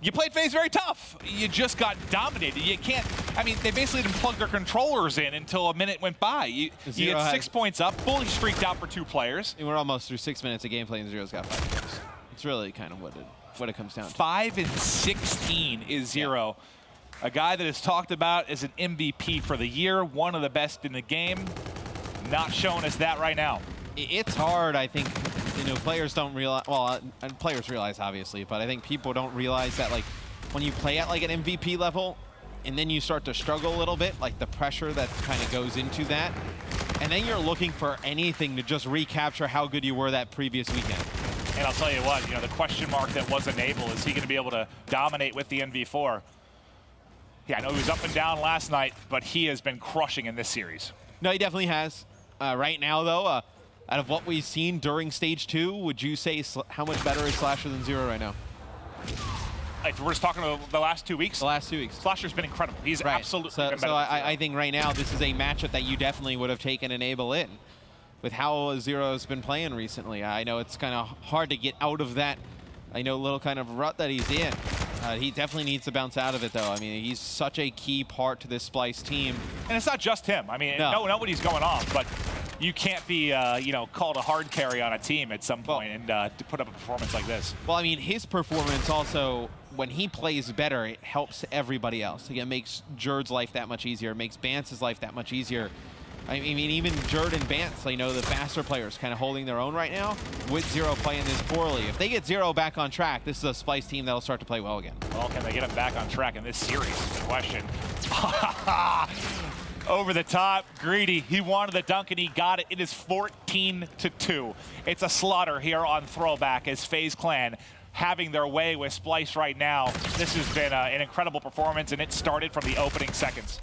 you played FaZe very tough. You just got dominated. You can't, I mean, they basically didn't plug their controllers in until a minute went by. You get 6 points up, fully streaked out for 2 players. And we're almost through 6 minutes of gameplay, and Zero's got 5 kills. It's really kind of what it comes down to. 5 and 16 is Zero. Yeah. A guy that is talked about as an MVP for the year, one of the best in the game. Not showing us that right now. It's hard, I think. Players don't realize, well, and players realize obviously, but I think people don't realize that, like, when you play at like an MVP level and then you start to struggle a little bit, like the pressure that kind of goes into that, and then you're looking for anything to just recapture how good you were that previous weekend. And I'll tell you what, the question mark that was Enable, is he going to be able to dominate with the NV4? Yeah, I know he was up and down last night, but he has been crushing in this series. No, he definitely has. Right now, though, out of what we've seen during Stage 2, would you say how much better is Slasher than Zero right now? If we're just talking about the last 2 weeks? The last 2 weeks. Slasher's been incredible. He's absolutely been better. So I think right now this is a matchup that you definitely would have taken Enable in. With how Zero's been playing recently, I know it's kind of hard to get out of that, little kind of rut that he's in. He definitely needs to bounce out of it, though. I mean, he's such a key part to this Splyce team. And it's not just him. I mean, nobody's going off, but you can't be, called a hard carry on a team at some point and to put up a performance like this. Well, I mean, his performance also, when he plays better, it helps everybody else. It makes Jerd's life that much easier. It makes Bance's life that much easier. I mean, even Jerd and Bance, the faster players kind of holding their own right now with Zero playing this poorly. If they get Zero back on track, this is a Splyce team that'll start to play well again. Well, can they get him back on track in this series is the question. Over the top, greedy. He wanted the dunk and he got it. It is 14-2. It's a slaughter here on Throwback as FaZe Clan having their way with Splyce right now. This has been an incredible performance, and it started from the opening seconds.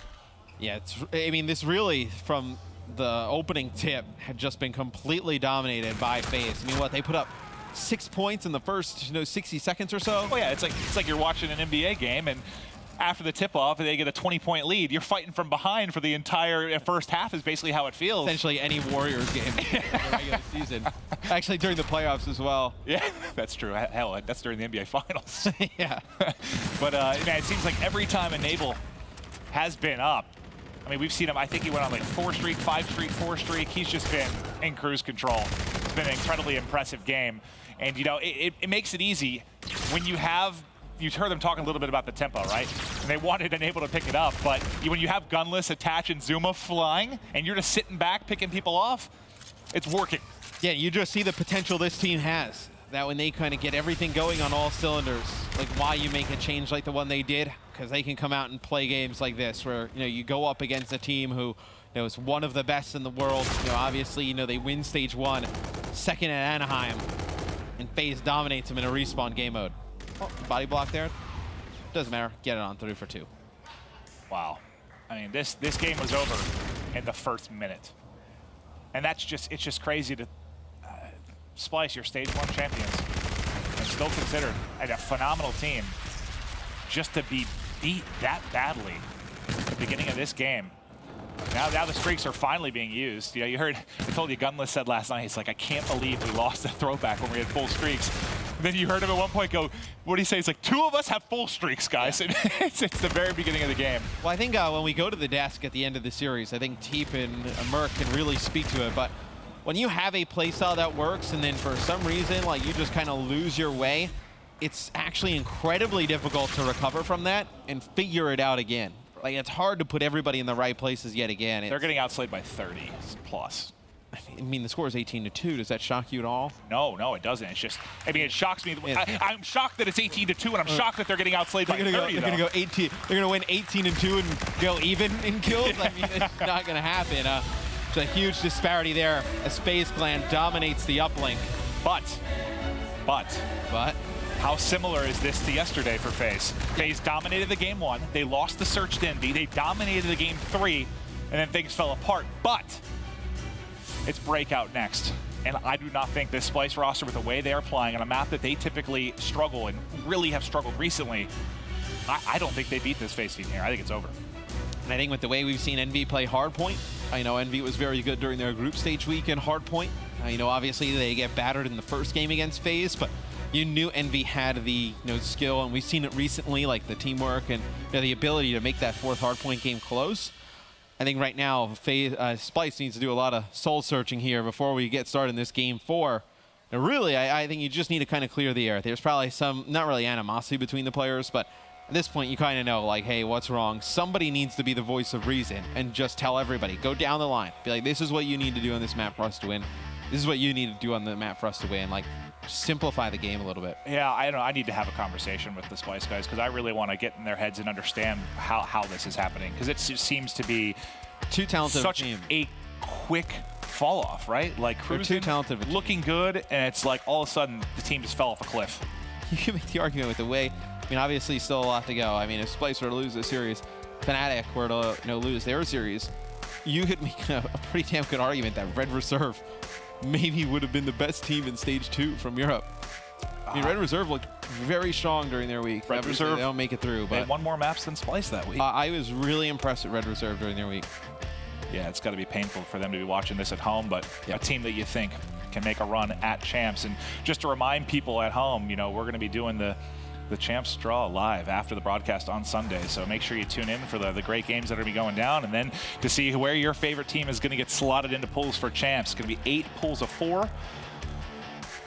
Yeah, this really, from the opening tip, had just been completely dominated by FaZe. I mean, they put up 6 points in the first, 60 seconds or so? Oh yeah, it's like you're watching an NBA game, and after the tip-off, they get a 20-point lead. You're fighting from behind for the entire first half is basically how it feels. Essentially any Warriors game in the regular season. Actually, during the playoffs as well. Yeah, that's true. Hell, that's during the NBA Finals. Yeah. But, man, it seems like every time Enable has been up, I mean, we've seen him, I think he went on like 4 streak, 5 streak, 4 streak. He's just been in cruise control. It's been an incredibly impressive game. And, it makes it easy when you have, you've heard them talking a little bit about the tempo, right? And they wanted Enable to pick it up, but when you have Gunless, Attach, and Zuma flying, and you're just sitting back picking people off, it's working. Yeah, you just see the potential this team has. That when they kind of get everything going on all cylinders, like why you make a change like the one they did, because they can come out and play games like this where, you go up against a team who, is one of the best in the world. Obviously, they win Stage 1, second at Anaheim, and FaZe dominates them in a respawn game mode. Oh, body block there. Doesn't matter. Get it on 3 for 2. Wow. I mean, this game was over in the first minute. And it's just crazy to Splyce, your Stage 1 champions, and still considered a phenomenal team, just to be beat that badly at the beginning of this game. Now the streaks are finally being used. You heard, I told you, Gunless said last night, he's like, I can't believe we lost the Throwback when we had full streaks. And then you heard him at one point go, what do you say? It's like, 2 of us have full streaks, guys. Yeah. It's the very beginning of the game. Well, I think when we go to the desk at the end of the series, I think Teep and Merc can really speak to it. But when you have a playstyle that works and then for some reason, you just kind of lose your way, it's actually incredibly difficult to recover from that and figure it out again. It's hard to put everybody in the right places yet again. They're getting outslayed by 30 plus. I mean, the score is 18-2. Does that shock you at all? No, no, it doesn't. It's just, I mean, it shocks me. I'm shocked that it's 18-2, and I'm shocked that they're getting outslayed by 30. They're going to go 18. They're going to win 18-2 and go even in kills. I mean, it's not going to happen. It's a huge disparity there as FaZe Clan dominates the uplink. But, But how similar is this to yesterday for FaZe? FaZe dominated the game 1. They lost the search to Envy. They dominated the game 3, and then things fell apart. But it's Breakout next. And I do not think this Splyce roster, with the way they are playing on a map that they typically struggle and really have struggled recently, I don't think they beat this FaZe team here. I think it's over. And I think with the way we've seen Envy play Hardpoint, I know Envy was very good during their group stage week in Hardpoint. You know, obviously they get battered in the first game against FaZe, but you knew Envy had the skill, and we've seen it recently, like the teamwork and the ability to make that fourth Hardpoint game close. I think right now, Splyce needs to do a lot of soul searching here before we get started in this game 4. And really, I think you just need to kind of clear the air. There's probably some, not really animosity between the players, but at this point, you kind of know, like, hey, what's wrong? Somebody needs to be the voice of reason and just tell everybody. Go down the line. Be like, this is what you need to do on this map for us to win. This is what you need to do on the map for us to win. Like, simplify the game a little bit. Yeah, I don't know. I need to have a conversation with the Splyce guys because I really want to get in their heads and understand how this is happening, because it seems to be too talented such team. A quick fall off, right? Like cruising, too talented, looking good, and it's like all of a sudden the team just fell off a cliff. You can make the argument with the way. I mean, obviously, still a lot to go. I mean, if Splyce were to lose this series, Fnatic were to lose their series, you could make a pretty damn good argument that Red Reserve maybe would have been the best team in Stage 2 from Europe. I mean, Red Reserve looked very strong during their week. Red Reserve, they don't make it through. But they had one more maps than Splyce that week. I was really impressed with Red Reserve during their week. Yeah, it's got to be painful for them to be watching this at home, but a team that you think can make a run at Champs. And just to remind people at home, you know, we're going to be doing the Champs draw live after the broadcast on Sunday. So make sure you tune in for the great games that are going to be going down, and then to see where your favorite team is going to get slotted into pools for Champs. It's going to be 8 pools of 4.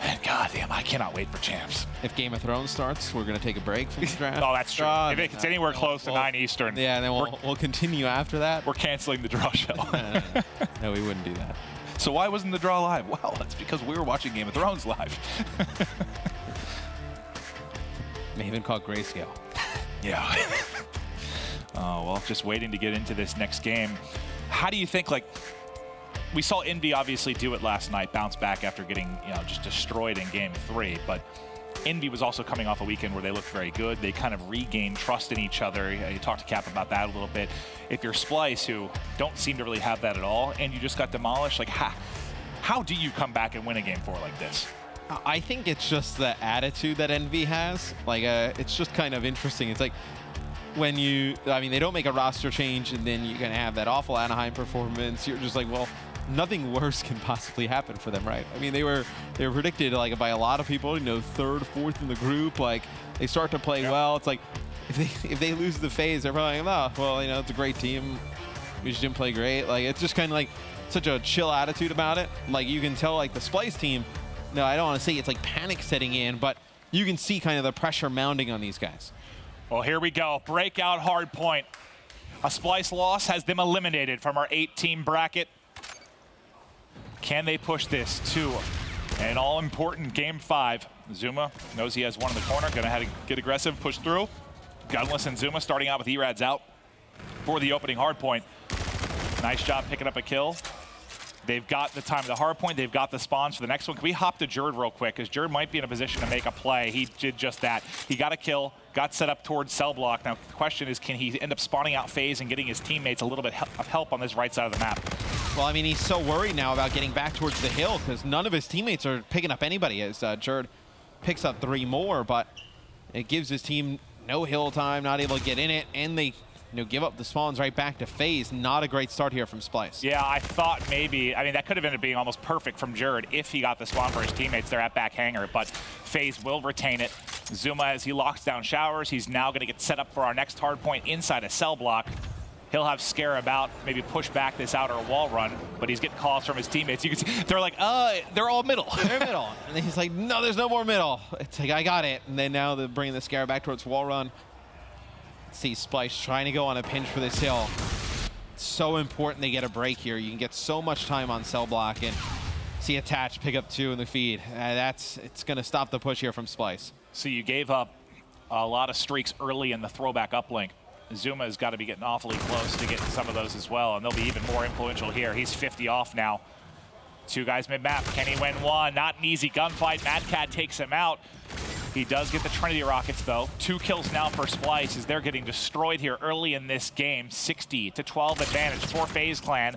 And goddamn, I cannot wait for Champs. If Game of Thrones starts, we're going to take a break from the draft. Oh, that's true. If it's anywhere close to 9 Eastern. Yeah, and then we'll continue after that. We're canceling the draw show. No, we wouldn't do that. So why wasn't the draw live? Well, that's because we were watching Game of Thrones live. May have been called Grayscale. Yeah. Oh, well, just waiting to get into this next game. How do you think, like, we saw Envy obviously do it last night, bounce back after getting, just destroyed in game 3, but Envy was also coming off a weekend where they looked very good. They kind of regained trust in each other. You talked to Cap about that a little bit. If you're Splyce, who don't seem to really have that at all, and you just got demolished, like, how do you come back and win a game 4 like this? I think it's just the attitude that Envy has. Like, it's just kind of interesting. It's like when they don't make a roster change and then you're going to have that awful Anaheim performance. You're just like, well, nothing worse can possibly happen for them, right? I mean, they were predicted, like, by a lot of people, 3rd, 4th in the group. Like, they start to play well. It's like, if they lose the FaZe, they're probably like, oh, well, it's a great team. We just didn't play great. Like, it's just kind of like such a chill attitude about it. Like, you can tell, like, the Splyce team, no, I don't want to say it's like panic setting in, but you can see kind of the pressure mounting on these guys. Well, here we go. Breakout hard point. A Splyce loss has them eliminated from our 8-team bracket. Can they push this to an all-important game 5? Zuma knows he has one in the corner. Gonna have to get aggressive, push through. Gunless and Zuma starting out with E-Rads out for the opening hard point. Nice job picking up a kill. They've got the time of the hard point. They've got the spawns for the next one. Can we hop to Jerd real quick? Because Jerd might be in a position to make a play. He did just that. He got a kill, got set up towards cell block. Now, the question is, can he end up spawning out FaZe and getting his teammates a little bit of help on this right side of the map? Well, I mean, he's so worried now about getting back towards the hill because none of his teammates are picking up anybody as Jerd picks up 3 more, but it gives his team no hill time, not able to get in it, and they give up the spawns right back to FaZe. Not a great start here from Splyce. Yeah, I thought maybe, I mean, that could have ended up being almost perfect from Jerd if he got the spawn for his teammates there at back hangar, but FaZe will retain it. Zuma, as he locks down showers, he's now going to get set up for our next hard point inside a cell block. He'll have Scarab out, maybe push back this outer wall run, but he's getting calls from his teammates. You can see, they're like, they're all middle. They're middle. And then he's like, no, there's no more middle. It's like, I got it. And then now they're bringing the Scarab back towards wall run. See Splyce trying to go on a pinch for this hill. so important they get a break here. You can get so much time on cell block and see Attach pick up 2 in the feed. It's going to stop the push here from Splyce. So you gave up a lot of streaks early in the throwback uplink. Zuma has got to be getting awfully close to getting some of those as well, and they'll be even more influential here. He's 50 off now. 2 guys mid-map. Can he win 1? Not an easy gunfight. Mad Cat takes him out. He does get the Trinity Rockets, though. 2 kills now for Splyce as they're getting destroyed here early in this game. 60-12 advantage for FaZe Clan.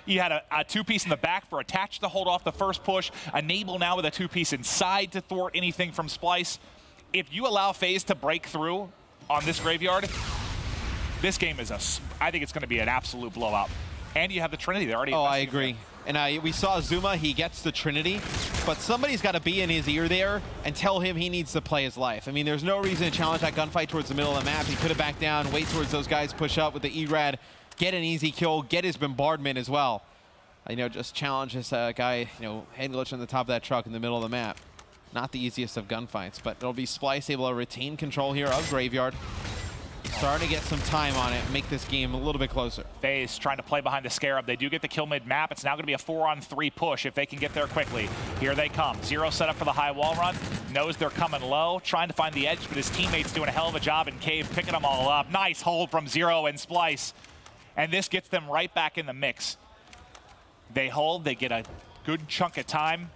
He had a 2-piece in the back for Attach to hold off the first push. Enable now with a 2-piece inside to thwart anything from Splyce. If you allow FaZe to break through on this graveyard, this game is I think it's going to be an absolute blowout. And you have the Trinity. They're already. Oh, I agree. And we saw Zuma, he gets the Trinity, but somebody's got to be in his ear there and tell him he needs to play his life. I mean, there's no reason to challenge that gunfight towards the middle of the map. He could have backed down, wait towards those guys, push up with the E-Rad, get an easy kill, get his bombardment as well. Just challenge this guy, head glitch on the top of that truck in the middle of the map. Not the easiest of gunfights, but it'll be Splyce able to retain control here of Graveyard. Starting to get some time on it, make this game a little bit closer. FaZe trying to play behind the Scarab. They do get the kill mid-map. It's now going to be a 4-on-3 push if they can get there quickly. Here they come. Zero set up for the high wall run. Knows they're coming low, trying to find the edge, but his teammates doing a hell of a job in Cave, picking them all up. Nice hold from Zero and Splyce. And this gets them right back in the mix. They hold. They get a good chunk of time.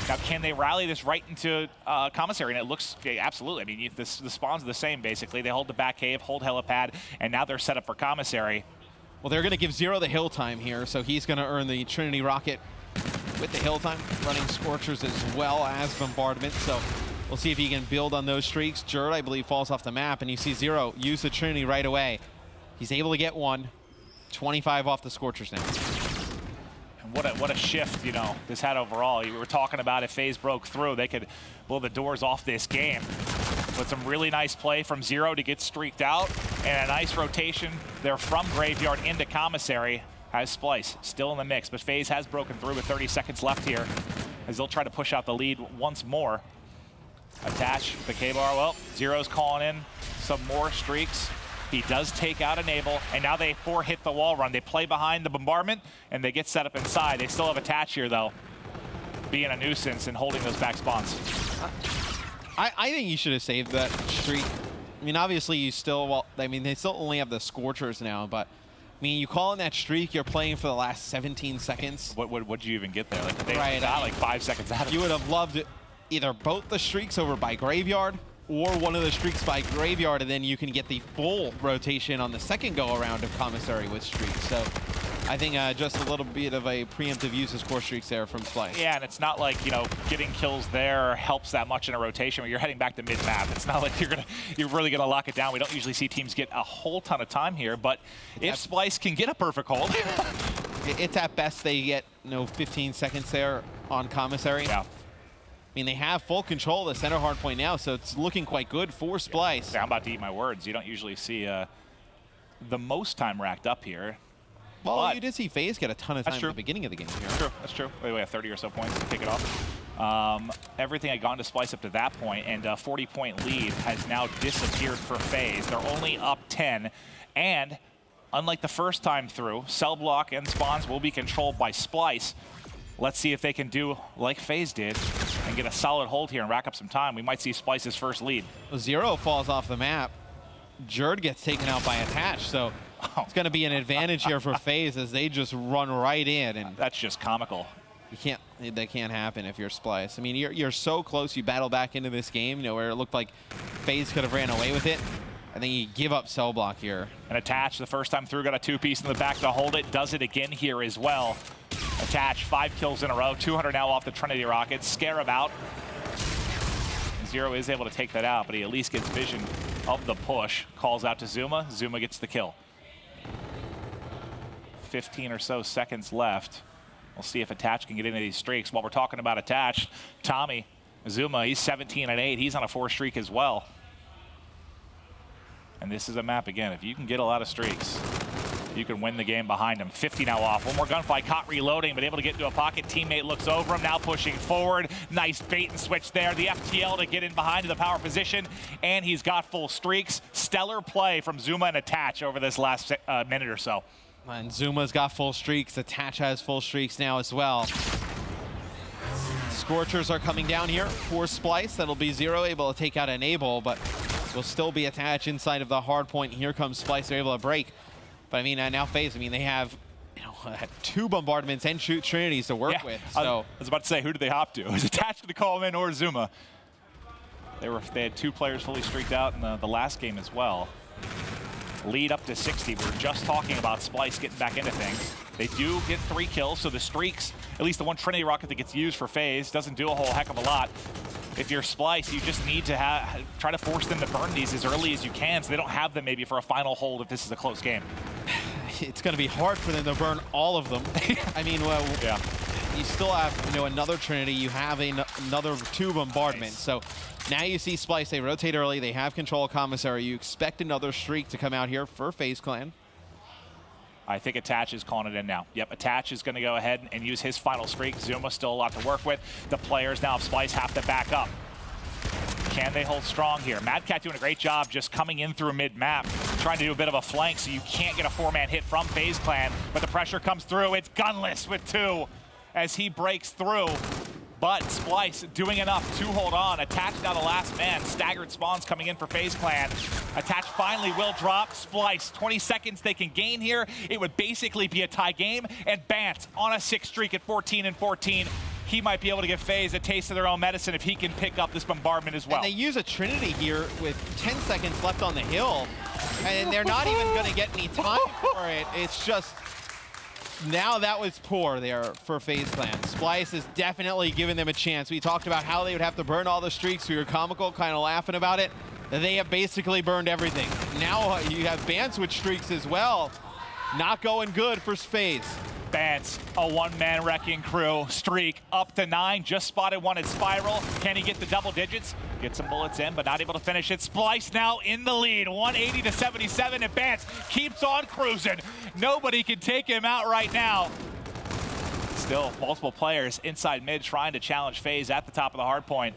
Now, can they rally this right into commissary? And it looks, absolutely. I mean, the spawns are the same, basically. They hold the back cave, hold helipad, and now they're set up for commissary. Well, they're going to give Zero the hill time here, so he's going to earn the Trinity Rocket with the hill time, running Scorchers as well as Bombardment. So we'll see if he can build on those streaks. Jerd, I believe, falls off the map, and you see Zero use the Trinity right away. He's able to get 1. 25 off the Scorchers now. What a shift, this had overall. You were talking about if FaZe broke through, they could blow the doors off this game. With some really nice play from Zero to get streaked out, and a nice rotation there from Graveyard into Commissary. Has Splyce still in the mix, but FaZe has broken through with 30 seconds left here as they'll try to push out the lead once more. Attach the K-bar. Well, Zero's calling in some more streaks. He does take out Enable, and now they 4-hit the wall run. They play behind the bombardment, and they get set up inside. They still have Attach here, though, being a nuisance and holding those back spawns. I think you should have saved that streak. I mean, obviously, you still, well, I mean, they still only have the Scorchers now, but, I mean, you call in that streak, you're playing for the last 17 seconds. What'd you even get there? Like, they right, got like 5 seconds out of it. You would have loved it, either both the streaks over by Graveyard, or one of the streaks by Graveyard, and then you can get the full rotation on the second go-around of Commissary with streaks. So I think just a little bit of a preemptive use of score streaks there from Splyce. Yeah, and it's not like, getting kills there helps that much in a rotation when you're heading back to mid-map. It's not like you're really gonna lock it down. We don't usually see teams get a whole ton of time here, but if Splyce can get a perfect hold. It's at best they get 15 seconds there on Commissary. Yeah. I mean, they have full control of the center hard point now, so it's looking quite good for Splyce. Yeah, I'm about to eat my words. You don't usually see the most time racked up here. Well, you did see FaZe get a ton of time at the beginning of the game here. True, that's true. We have 30 or so points to kick it off. Everything had gone to Splyce up to that point, and a 40-point lead has now disappeared for FaZe. They're only up 10, and unlike the first time through, cell block and spawns will be controlled by Splyce. Let's see if they can do like FaZe did and get a solid hold here and rack up some time. We might see Splyce's first lead. Zero falls off the map. Jerd gets taken out by Attach, so it's going to be an advantage here for FaZe as they just run right in. And that's just comical. That can't happen if you're Splyce. I mean, you're so close. You battle back into this game, where it looked like FaZe could have ran away with it. I think you give up cell block here. And Attach, the first time through, got a 2-piece in the back to hold it. Does it again here as well. Attach, 5 kills in a row. 200 now off the Trinity Rockets. Scarab out. Zero is able to take that out, but he at least gets vision of the push. Calls out to Zuma. Zuma gets the kill. 15 or so seconds left. We'll see if Attach can get into these streaks. While we're talking about Attach, Tommy, Zuma, he's 17-8. He's on a 4 streak as well. And this is a map, again, if you can get a lot of streaks, you can win the game behind him. 50 now off. One more gunfight, caught reloading, but able to get into a pocket. Teammate looks over him, now pushing forward. Nice bait and switch there. The FTL to get in behind to the power position, and he's got full streaks. Stellar play from Zuma and Attach over this last minute or so. And Zuma's got full streaks. Attach has full streaks now as well. Scorchers are coming down here for Splyce. That'll be Zero, able to take out Enable, but will still be Attach inside of the hard point. Here comes Splyce, they're able to break. But I mean, now FaZe, I mean, they have 2 bombardments and shoot Trinities to work with. So I was about to say, who did they hop to? It was Attach to call him in or Zuma. They had 2 players fully streaked out in the last game as well. Lead up to 60. We're just talking about Splyce getting back into things. They do get 3 kills, so the streaks, at least the one Trinity rocket that gets used for FaZe, doesn't do a whole heck of a lot. If you're Splyce, you just need to try to force them to burn these as early as you can, so they don't have them maybe for a final hold if this is a close game. It's going to be hard for them to burn all of them. I mean, well, yeah. You still have, another Trinity. You have another 2 bombardments. Nice. So now you see Splyce. They rotate early. They have control of Commissary. You expect another streak to come out here for FaZe Clan. I think Attach is calling it in now. Yep, Attach is going to go ahead and use his final streak. Zuma still a lot to work with. The players now of Splyce have to back up. Can they hold strong here? Mad Cat doing a great job just coming in through mid-map, trying to do a bit of a flank so you can't get a 4-man hit from FaZe Clan, but the pressure comes through. It's Gunless with 2 as he breaks through. But Splyce doing enough to hold on. Attach now the last man. Staggered spawns coming in for FaZe Clan. Attach finally will drop. Splyce, 20 seconds they can gain here. It would basically be a tie game. And Bant on a 6 streak at 14 and 14. He might be able to give FaZe a taste of their own medicine if he can pick up this bombardment as well. And they use a Trinity here with 10 seconds left on the hill. And they're not even going to get any time for it. It's just... Now that was poor there for FaZe Clan. Splyce is definitely giving them a chance. We talked about how they would have to burn all the streaks. We were comical, kind of laughing about it. They have basically burned everything. Now you have Bants with streaks as well. Not going good for FaZe. Bants, a 1-man wrecking crew. Streak up to 9. Just spotted one at Spiral. Can he get the double digits? Get some bullets in, but not able to finish it. Splyce now in the lead. 180 to 77, and Bants keeps on cruising. Nobody can take him out right now. Still, multiple players inside mid trying to challenge FaZe at the top of the hard point.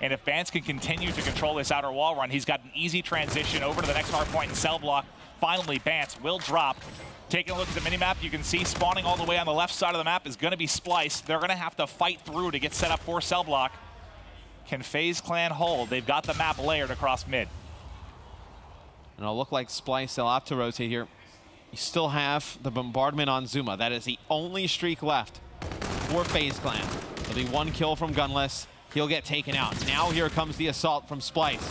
And if Bants can continue to control this outer wall run, he's got an easy transition over to the next hard point and cell block. Finally, Bants will drop. Taking a look at the minimap, you can see spawning all the way on the left side of the map is going to be Splyce. They're going to have to fight through to get set up for cell block. Can FaZe Clan hold? They've got the map layered across mid. And it'll look like Splyce, they'll have to rotate here. You still have the bombardment on Zuma. That is the only streak left for FaZe Clan. There'll be 1 kill from Gunless. He'll get taken out. Now here comes the assault from Splyce.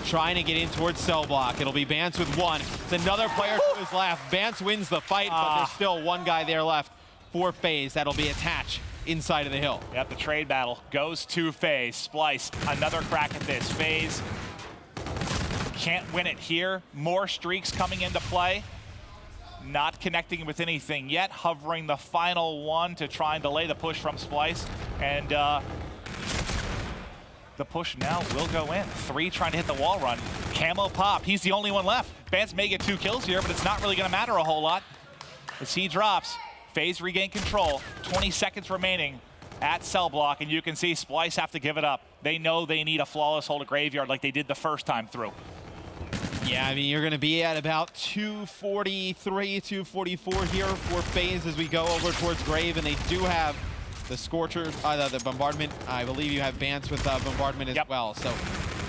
Trying to get in towards cell block. It'll be Bants with 1. It's another player to his left. Bants wins the fight, but there's still 1 guy there left for FaZe. That'll be Attach inside of the hill. Yep, the trade battle goes to FaZe. Splyce, another crack at this. FaZe can't win it here. More streaks coming into play. Not connecting with anything yet. Hovering the final 1 to try and delay the push from Splyce. And the push now will go in. 3 trying to hit the wall run. Camo pop. He's the only one left. Bants may get 2 kills here, but it's not really going to matter a whole lot. As he drops, FaZe regain control. 20 seconds remaining at cell block, and you can see Splyce have to give it up. They know they need a flawless hold of Graveyard like they did the first time through. Yeah, I mean, you're going to be at about 243, 244 here for FaZe as we go over towards Grave, and they do have the Scorcher, the bombardment. I believe you have Bants with bombardment as well. So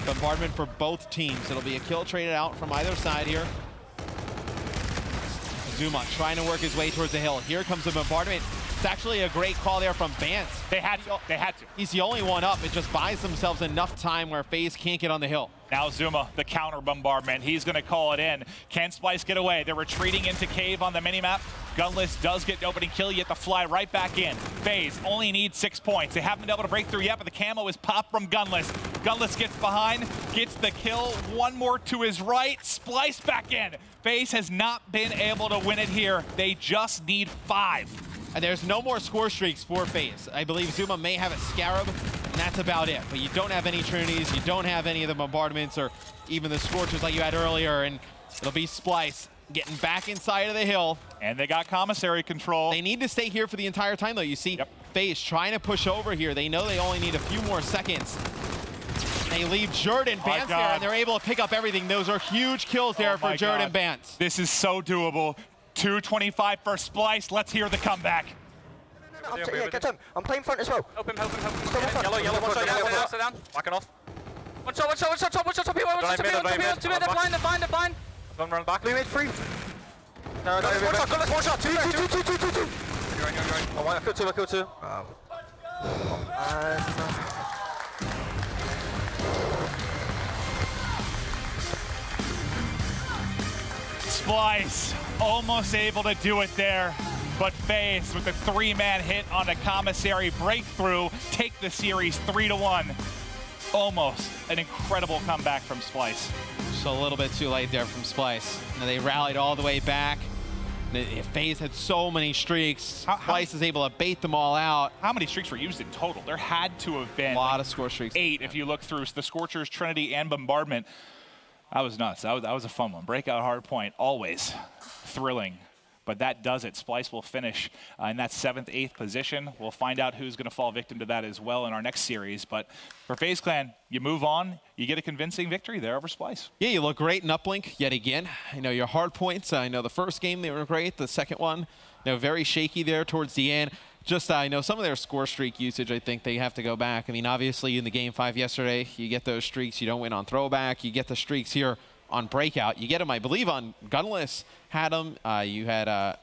bombardment for both teams. It'll be a kill traded out from either side here. Zuma trying to work his way towards the hill. Here comes the bombardment. It's actually a great call there from Bants. They had to. They had to. He's the only one up. It just buys themselves enough time where FaZe can't get on the hill. Now Zuma, the counter bombardment. He's going to call it in. Can Splyce get away? They're retreating into cave on the minimap. Gunless does get an opening kill. You have to fly right back in. FaZe only needs 6 points. They haven't been able to break through yet, but the camo is popped from Gunless. Gunless gets behind, gets the kill. 1 more to his right. Splyce back in. FaZe has not been able to win it here. They just need 5. And there's no more score streaks for FaZe. I believe Zuma may have a Scarab, and that's about it. But you don't have any Trinities, you don't have any of the bombardments or even the Scorchers like you had earlier, and it'll be Splyce getting back inside of the hill. And they got commissary control. They need to stay here for the entire time, though. You see FaZe trying to push over here. They know they only need a few more seconds. They leave Jordan Bance there, and they're able to pick up everything. Those are huge kills there for Jordan Bance. This is so doable. 225 for Splyce. Let's hear the comeback. Yeah, get him. I'm playing front as well. Help him. Yellow, one shot down, stay down. Backing off. One shot, top here, they're blind. Don't run back. We made 3. No, one shot. Two. I killed 2. Splyce almost able to do it there, but FaZe with a 3-man hit on a commissary breakthrough take the series 3-1. Almost an incredible comeback from Splyce. Just a little bit too late there from Splyce. Now they rallied all the way back. FaZe had so many streaks. Splyce is able to bait them all out. How many streaks were used in total? There had to have been a lot of score streaks. 8 if you look through the Scorchers, Trinity, and Bombardment. That was nuts. That was a fun one. Breakout hard point, always thrilling. But that does it. Splyce will finish in that 7th, 8th position. We'll find out who's going to fall victim to that as well in our next series. But for FaZe Clan, you move on. You get a convincing victory there over Splyce. Yeah, you look great in uplink yet again. I know your hard points. I know the first game they were great. The second one, very shaky there towards the end. Just, I know some of their score streak usage, I think they have to go back. I mean, obviously in the game 5 yesterday, you get those streaks. You don't win on throwback. You get the streaks here on breakout. You get them, I believe, on Gunless. Had them. You had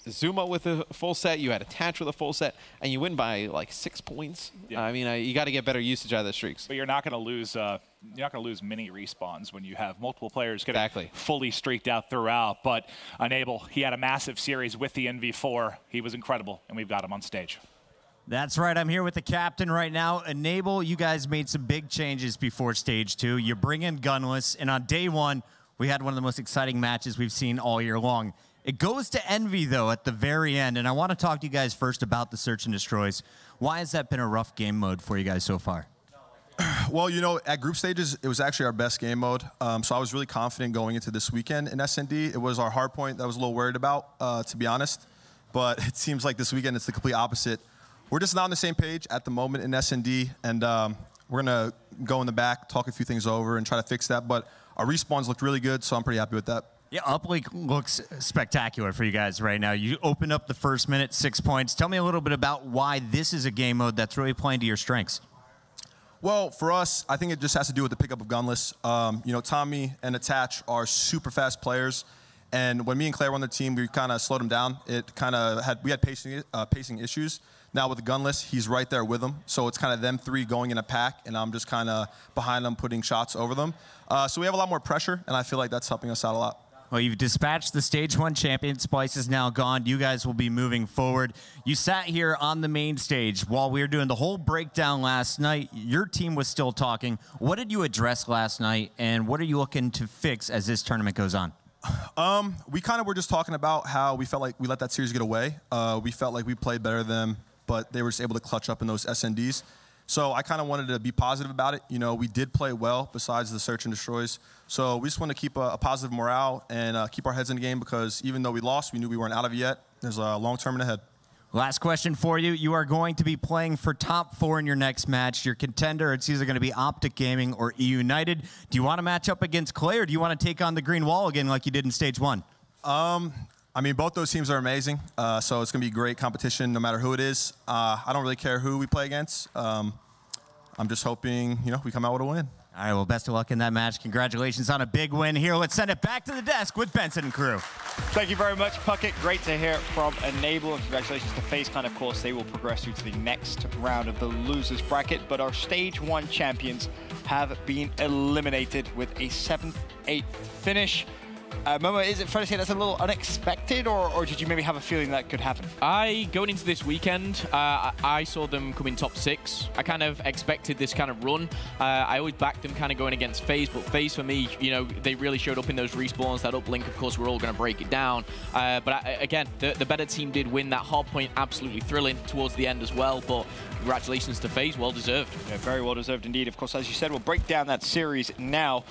Zuma with a full set. You had Attach with a full set, and you win by like 6 points. Yeah. I mean, you got to get better usage out of the streaks. But you're not going to lose. You're not going to lose many respawns when you have multiple players getting fully streaked out throughout. But Enable, he had a massive series with the NV4. He was incredible, and we've got him on stage. That's right. I'm here with the captain right now. Enable, you guys made some big changes before stage 2. You bring in Gunless, and on day 1, we had one of the most exciting matches we've seen all year long. It goes to Envy, though, at the very end, and I want to talk to you guys first about the Search and Destroys. Why has that been a rough game mode for you guys so far? Well, you know, at group stages, it was actually our best game mode, so I was really confident going into this weekend in S&D. It was our hard point that I was a little worried about, to be honest, but it seems like this weekend it's the complete opposite. We're just not on the same page at the moment in S&D, and we're going to go in the back, talk a few things over, and try to fix that, but our respawns looked really good, so I'm pretty happy with that. Yeah, uplink looks spectacular for you guys right now. You opened up the first minute, 6 points. Tell me a little bit about why this is a game mode that's really playing to your strengths. Well, for us, I think it just has to do with the pickup of Gunless. You know, Tommy and Attach are super fast players, and when me and Claire were on the team, we kind of slowed him down. We had pacing issues. Now with the Gunless, he's right there with them, so it's kind of them 3 going in a pack, and I'm just kind of behind them, putting shots over them. So we have a lot more pressure, and I feel like that's helping us out a lot. Well, you've dispatched the stage 1 champion. Splyce is now gone. You guys will be moving forward. You sat here on the main stage while we were doing the whole breakdown last night. Your team was still talking. What did you address last night, and what are you looking to fix as this tournament goes on? We kind of were just talking about how we felt like we let that series get away. We felt like we played better than them, but they were just able to clutch up in those SNDs. So I kind of wanted to be positive about it. You know, we did play well besides the Search and Destroys. So we just want to keep a positive morale and keep our heads in the game, because even though we lost, we knew we weren't out of it yet. There's a long tournament ahead. Last question for you. You are going to be playing for top 4 in your next match. Your contender, it's either going to be Optic Gaming or E United. Do you want to match up against Clay, or do you want to take on the Green Wall again like you did in stage 1? I mean, both those teams are amazing, so it's going to be great competition no matter who it is. I don't really care who we play against. I'm just hoping, you know, we come out with a win. All right, well, best of luck in that match. Congratulations on a big win here. Let's send it back to the desk with Benson and crew. Thank you very much, Puckett. Great to hear from Enable, and congratulations to FaZe Clan. Of course, they will progress through to the next round of the losers bracket, but our stage 1 champions have been eliminated with a 7th, 8th finish. Momo, is it fair to say that's a little unexpected, or did you maybe have a feeling that could happen? Going into this weekend, I saw them come in top 6. I kind of expected this kind of run. I always backed them kind of going against FaZe, but FaZe for me, you know, they really showed up in those respawns. That uplink, of course, we're all going to break it down. Again, the better team did win. That hard point absolutely thrilling towards the end as well, but congratulations to FaZe, well deserved. Yeah, very well deserved indeed. Of course, as you said, we'll break down that series now.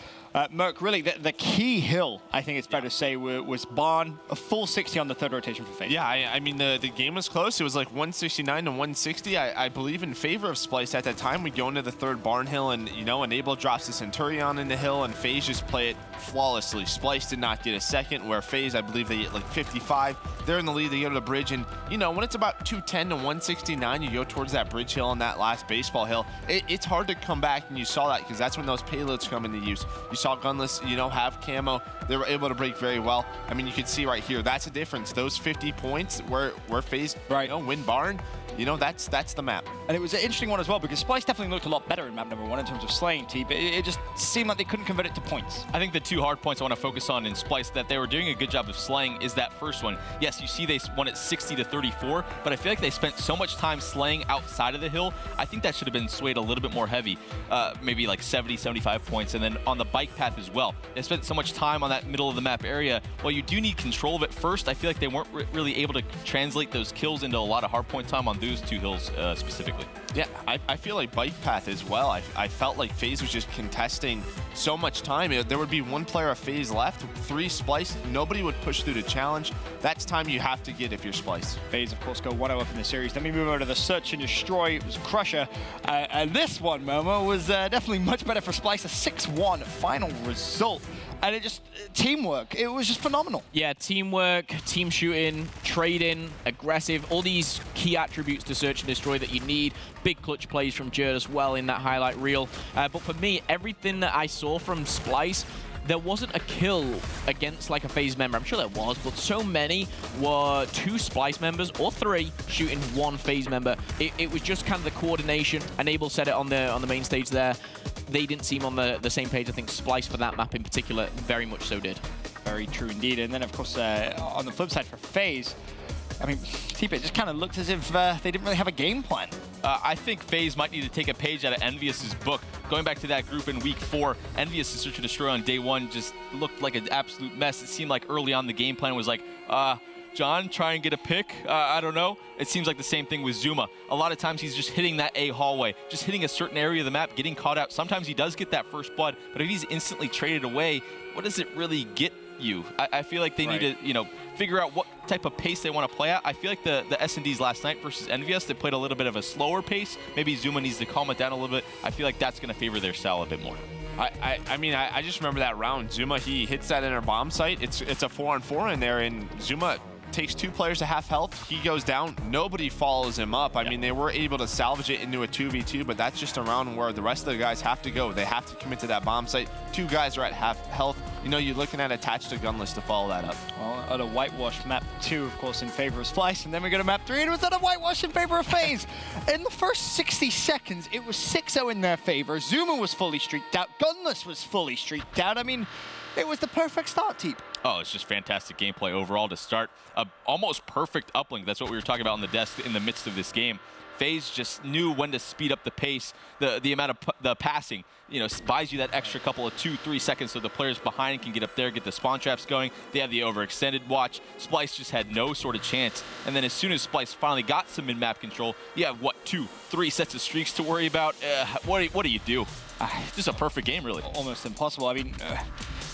Merc, really, the key hill, I think it's fair to say, was Barn, a full 60 on the third rotation for FaZe. Yeah, I mean, the game was close. It was like 169 to 160. I believe in favor of Splyce at that time. We go into the third Barn hill, and, you know, Enable drops the Centurion in the hill, and FaZe just play it flawlessly. Splyce did not get a second, where FaZe, I believe they get like 55. They're in the lead. They go to the bridge, and, you know, when it's about 210 to 169, you go towards that bridge hill on that last baseball hill. It's hard to come back, and you saw that because that's when those payloads come into use. You saw Gunless, you know, have camo. They were able to break very well. I mean, you can see right here, that's a difference. Those 50 points where FaZe, right, you know, win Barn, you know, that's the map. And it was an interesting one as well, because Splyce definitely looked a lot better in map number 1 in terms of slaying T, but it just seemed like they couldn't convert it to points. I think the 2 hard points I want to focus on in Splyce that they were doing a good job of slaying is that first one. Yes, you see they won it 60 to 34, but I feel like they spent so much time slaying outside of the hill. I think that should have been swayed a little bit more heavy, maybe like 70, 75 points, and then on the bike path as well. They spent so much time on that middle of the map area. While you do need control of it first, I feel like they weren't really able to translate those kills into a lot of hard point time on those 2 hills specifically. Yeah, I feel like bike path as well. I felt like FaZe was just contesting so much time. There would be 1 player of FaZe left, 3 Splyce. Nobody would push through the challenge. That's time you have to get if you're Splyce. FaZe, of course, go 1-0 up in the series. Then we move over to the Search and Destroy. It was Crusher. And this one, Momo, was definitely much better for Splyce. A 6-1 final result. And it just, teamwork, it was just phenomenal. Yeah, teamwork, team shooting, trading, aggressive, all these key attributes to Search and Destroy that you need. Big clutch plays from Jerd as well in that highlight reel. But for me, everything that I saw from Splyce, there wasn't a kill against like a FaZe member. I'm sure there was, but so many were 2 Splyce members or 3 shooting 1 FaZe member. It was just kind of the coordination. Enable said it on the main stage there. They didn't seem on the same page. I think Splyce for that map in particular very much so did. Very true indeed. And then of course on the flip side for FaZe, I mean, T-Pit just kind of looked as if they didn't really have a game plan. I think FaZe might need to take a page out of Envious's book. Going back to that group in week 4, Envious' Search and Destroy on day 1 just looked like an absolute mess. It seemed like early on the game plan was like, John, try and get a pick. I don't know. It seems like the same thing with Zuma. A lot of times he's just hitting that A hallway, just hitting a certain area of the map, getting caught out. Sometimes he does get that first blood, but if he's instantly traded away, what does it really get you? I feel like they need to, you know, figure out what type of pace they want to play at. I feel like the S&Ds last night versus Envious, they played a little bit of a slower pace. Maybe Zuma needs to calm it down a little bit. I feel like that's going to favor their style a bit more. I mean, I just remember that round. Zuma, he hits that inner bomb site. It's a 4-on-4 in there, and Zuma takes 2 players to half health. He goes down. Nobody follows him up. I mean, they were able to salvage it into a 2v2, but that's just a round where the rest of the guys have to go. They have to commit to that bomb site. 2 guys are at half health. You know, you're looking at attached to Gunless to follow that up. Well, at a whitewash map 2, of course, in favor of Splyce, and then we go to map 3, and it was at a whitewash in favor of FaZe. In the first 60 seconds, it was 6-0 in their favor. Zuma was fully streaked out. Gunless was fully streaked out. I mean, it was the perfect start, Teep. Oh, it's just fantastic gameplay overall to start. Almost perfect uplink. That's what we were talking about on the desk in the midst of this game. FaZe just knew when to speed up the pace, the amount of the passing. You know, buys you that extra couple of 2-3 seconds so the players behind can get up there, get the spawn traps going. They have the overextended watch. Splyce just had no sort of chance. And then as soon as Splyce finally got some mid-map control, you have, what, 2-3 sets of streaks to worry about? What do you do? Just a perfect game, really. Almost impossible. I mean,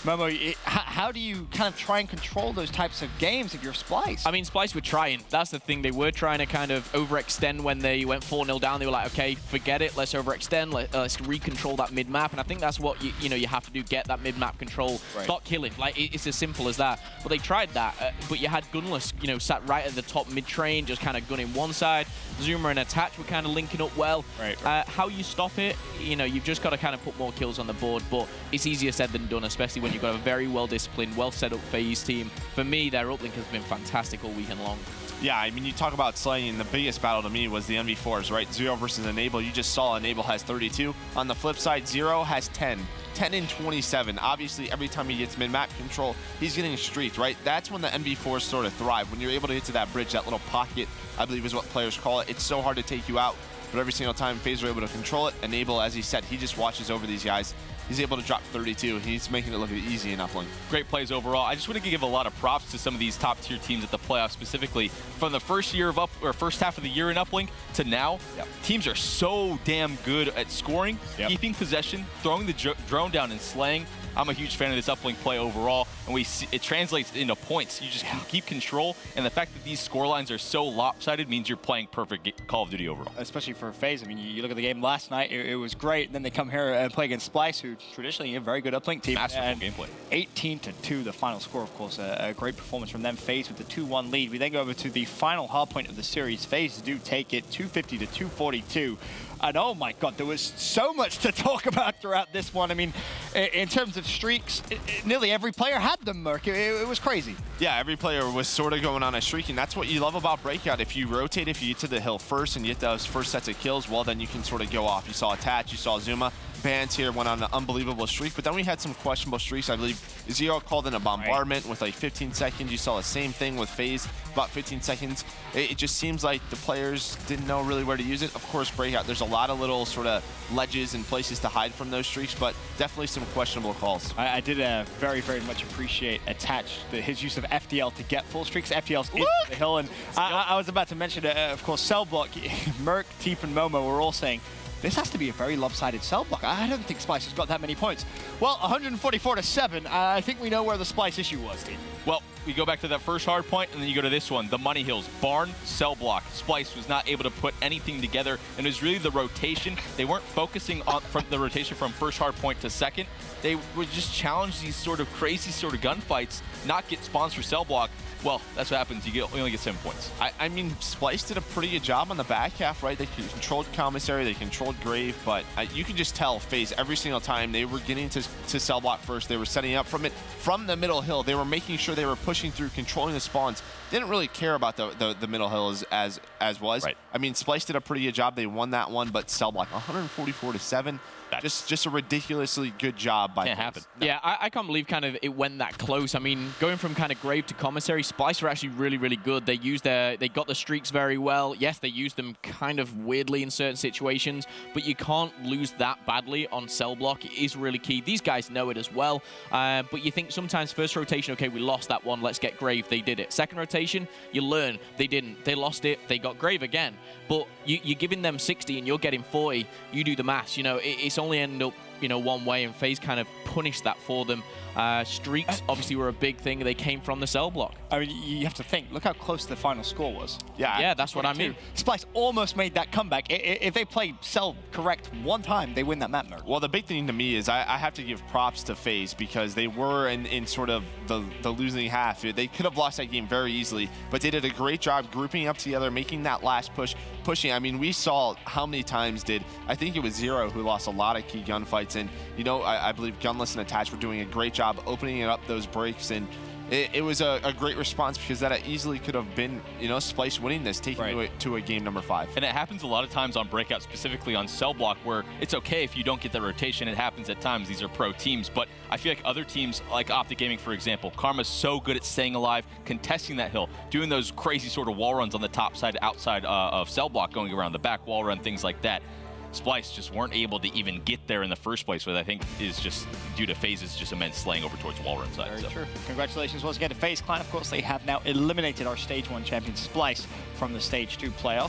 Momo, how do you kind of try and control those types of games if you're Splyce? I mean, Splyce were trying. That's the thing. They were trying to kind of overextend when they went 4-0 down. They were like, okay, forget it. Let's overextend. Let's recontrol that mid-map. And I think that's what you have to do, get that mid-map control. Right. Start killing. Like, it's as simple as that. But they tried that. But you had Gunless, sat right at the top mid-train, just kind of gunning one side. Zuma and Attach were kind of linking up well. Right. How you stop it, you've just got to kind of put more kills on the board. But it's easier said than done, especially when you've got a very well-disciplined, well-set-up FaZe team. For me, their uplink has been fantastic all weekend long. Yeah, I mean, you talk about slaying. The biggest battle to me was the MV4s, right? Zero versus Enable. You just saw Enable has 32. On the flip side, Zero has 10. 10 and 27. Obviously, every time he gets mid-map control, he's getting streaked, right? That's when the MV4s sort of thrive. When you're able to get to that bridge, that little pocket, I believe is what players call it. It's so hard to take you out. But every single time FaZe are able to control it, Enable, as he said, he just watches over these guys. He's able to drop 32. He's making it look easy in uplink. Great plays overall. I just want to give a lot of props to some of these top-tier teams at the playoffs specifically. From the first half of the year in uplink to now, teams are so damn good at scoring, keeping possession, throwing the drone down and slaying. I'm a huge fan of this uplink play overall, and we see it translates into points. You just keep control, and the fact that these score lines are so lopsided means you're playing perfect Call of Duty overall. Especially for FaZe. I mean, you look at the game last night, it was great. And then they come here and play against Splyce, who traditionally a very good uplink team. Masterful gameplay. 18-2, the final score, of course. A great performance from them. FaZe with the 2-1 lead. We then go over to the final hard point of the series. FaZe do take it 250-242. And oh my God, there was so much to talk about throughout this one. I mean, in terms of streaks, nearly every player had them, Merc. It was crazy. Yeah, every player was sort of going on a streak, and that's what you love about Breakout. If you rotate, if you get to the hill first and you get those first sets of kills, well, then you can sort of go off. You saw Attach, you saw Zuma. Bands here went on an unbelievable streak, but then we had some questionable streaks. I believe Zero called in a bombardment with like 15 seconds. You saw the same thing with FaZe, about 15 seconds. It just seems like the players didn't know really where to use it. Of course, Breakout, there's a lot of little sort of ledges and places to hide from those streaks, but definitely some questionable calls. I did very, very much appreciate Attach, his use of FDL to get full streaks. FDL's into the hill, and I was about to mention, of course, Cell Block, Merc, Teep, and Momo were all saying, this has to be a very lopsided cell block. I don't think Splyce has got that many points. Well, 144-7. I think we know where the Splyce issue was, team. Well, we go back to that first hard point, and then you go to this one, the money hills. Barn, cell block. Splyce was not able to put anything together, and it was really the rotation. They weren't focusing on the rotation from first hard point to second. They would just challenge these sort of crazy sort of gunfights, not get spawns for cell block. Well, that's what happens. You only get 7 points. I mean, Splyce did a pretty good job on the back half, right? They controlled Commissary, they controlled Grave, but you can just tell FaZe every single time they were getting to cell block first. They were setting up from the middle hill. They were making sure they were pushing through, controlling the spawns. They didn't really care about the middle hill as was. Right. I mean, Splyce did a pretty good job. They won that one, but cell block 144-7. Just a ridiculously good job by FaZe. Can't happen. No. Yeah, I can't believe kind of it went that close. I mean, going from kind of Grave to Commissary, Splyce were actually really, really good. They got the streaks very well. Yes, they used them kind of weirdly in certain situations, but you can't lose that badly on cell block. It is really key. These guys know it as well. But you think sometimes first rotation, okay, we lost that one, let's get Grave. They did it. Second rotation, you learn. They didn't. They lost it. They got Grave again. But you're giving them 60 and you're getting 40. You do the maths. You know, it's only end up, you know, one way, and FaZe kind of punished that for them. Streaks obviously were a big thing. They came from the cell block. I mean, you have to think. Look how close the final score was. Yeah, that's what I mean. Splyce almost made that comeback. If they play cell correct one time, they win that map. Well, the big thing to me is I have to give props to FaZe because they were in sort of the losing half. They could have lost that game very easily, but they did a great job grouping up together, making that last pushing. I mean, we saw how many times I think it was Zero who lost a lot of key gunfights, and you know, I believe Gunless and Attach were doing a great job opening up those breaks, and it was a great response because that easily could have been, you know, Splyce winning this, taking it to a game number 5. And it happens a lot of times on Breakout, specifically on cell block, where it's okay if you don't get the rotation. It happens at times. These are pro teams, but I feel like other teams, like Optic Gaming, for example, Karma's so good at staying alive, contesting that hill, doing those crazy sort of wall runs on the top side, outside of cell block, going around the back wall run, things like that. Splyce just weren't able to even get there in the first place, which I think is just due to FaZe's just immense slaying over towards wall run side. Very true. Congratulations once again to FaZe Clan. Of course, they have now eliminated our Stage 1 champion Splyce from the Stage 2 playoffs.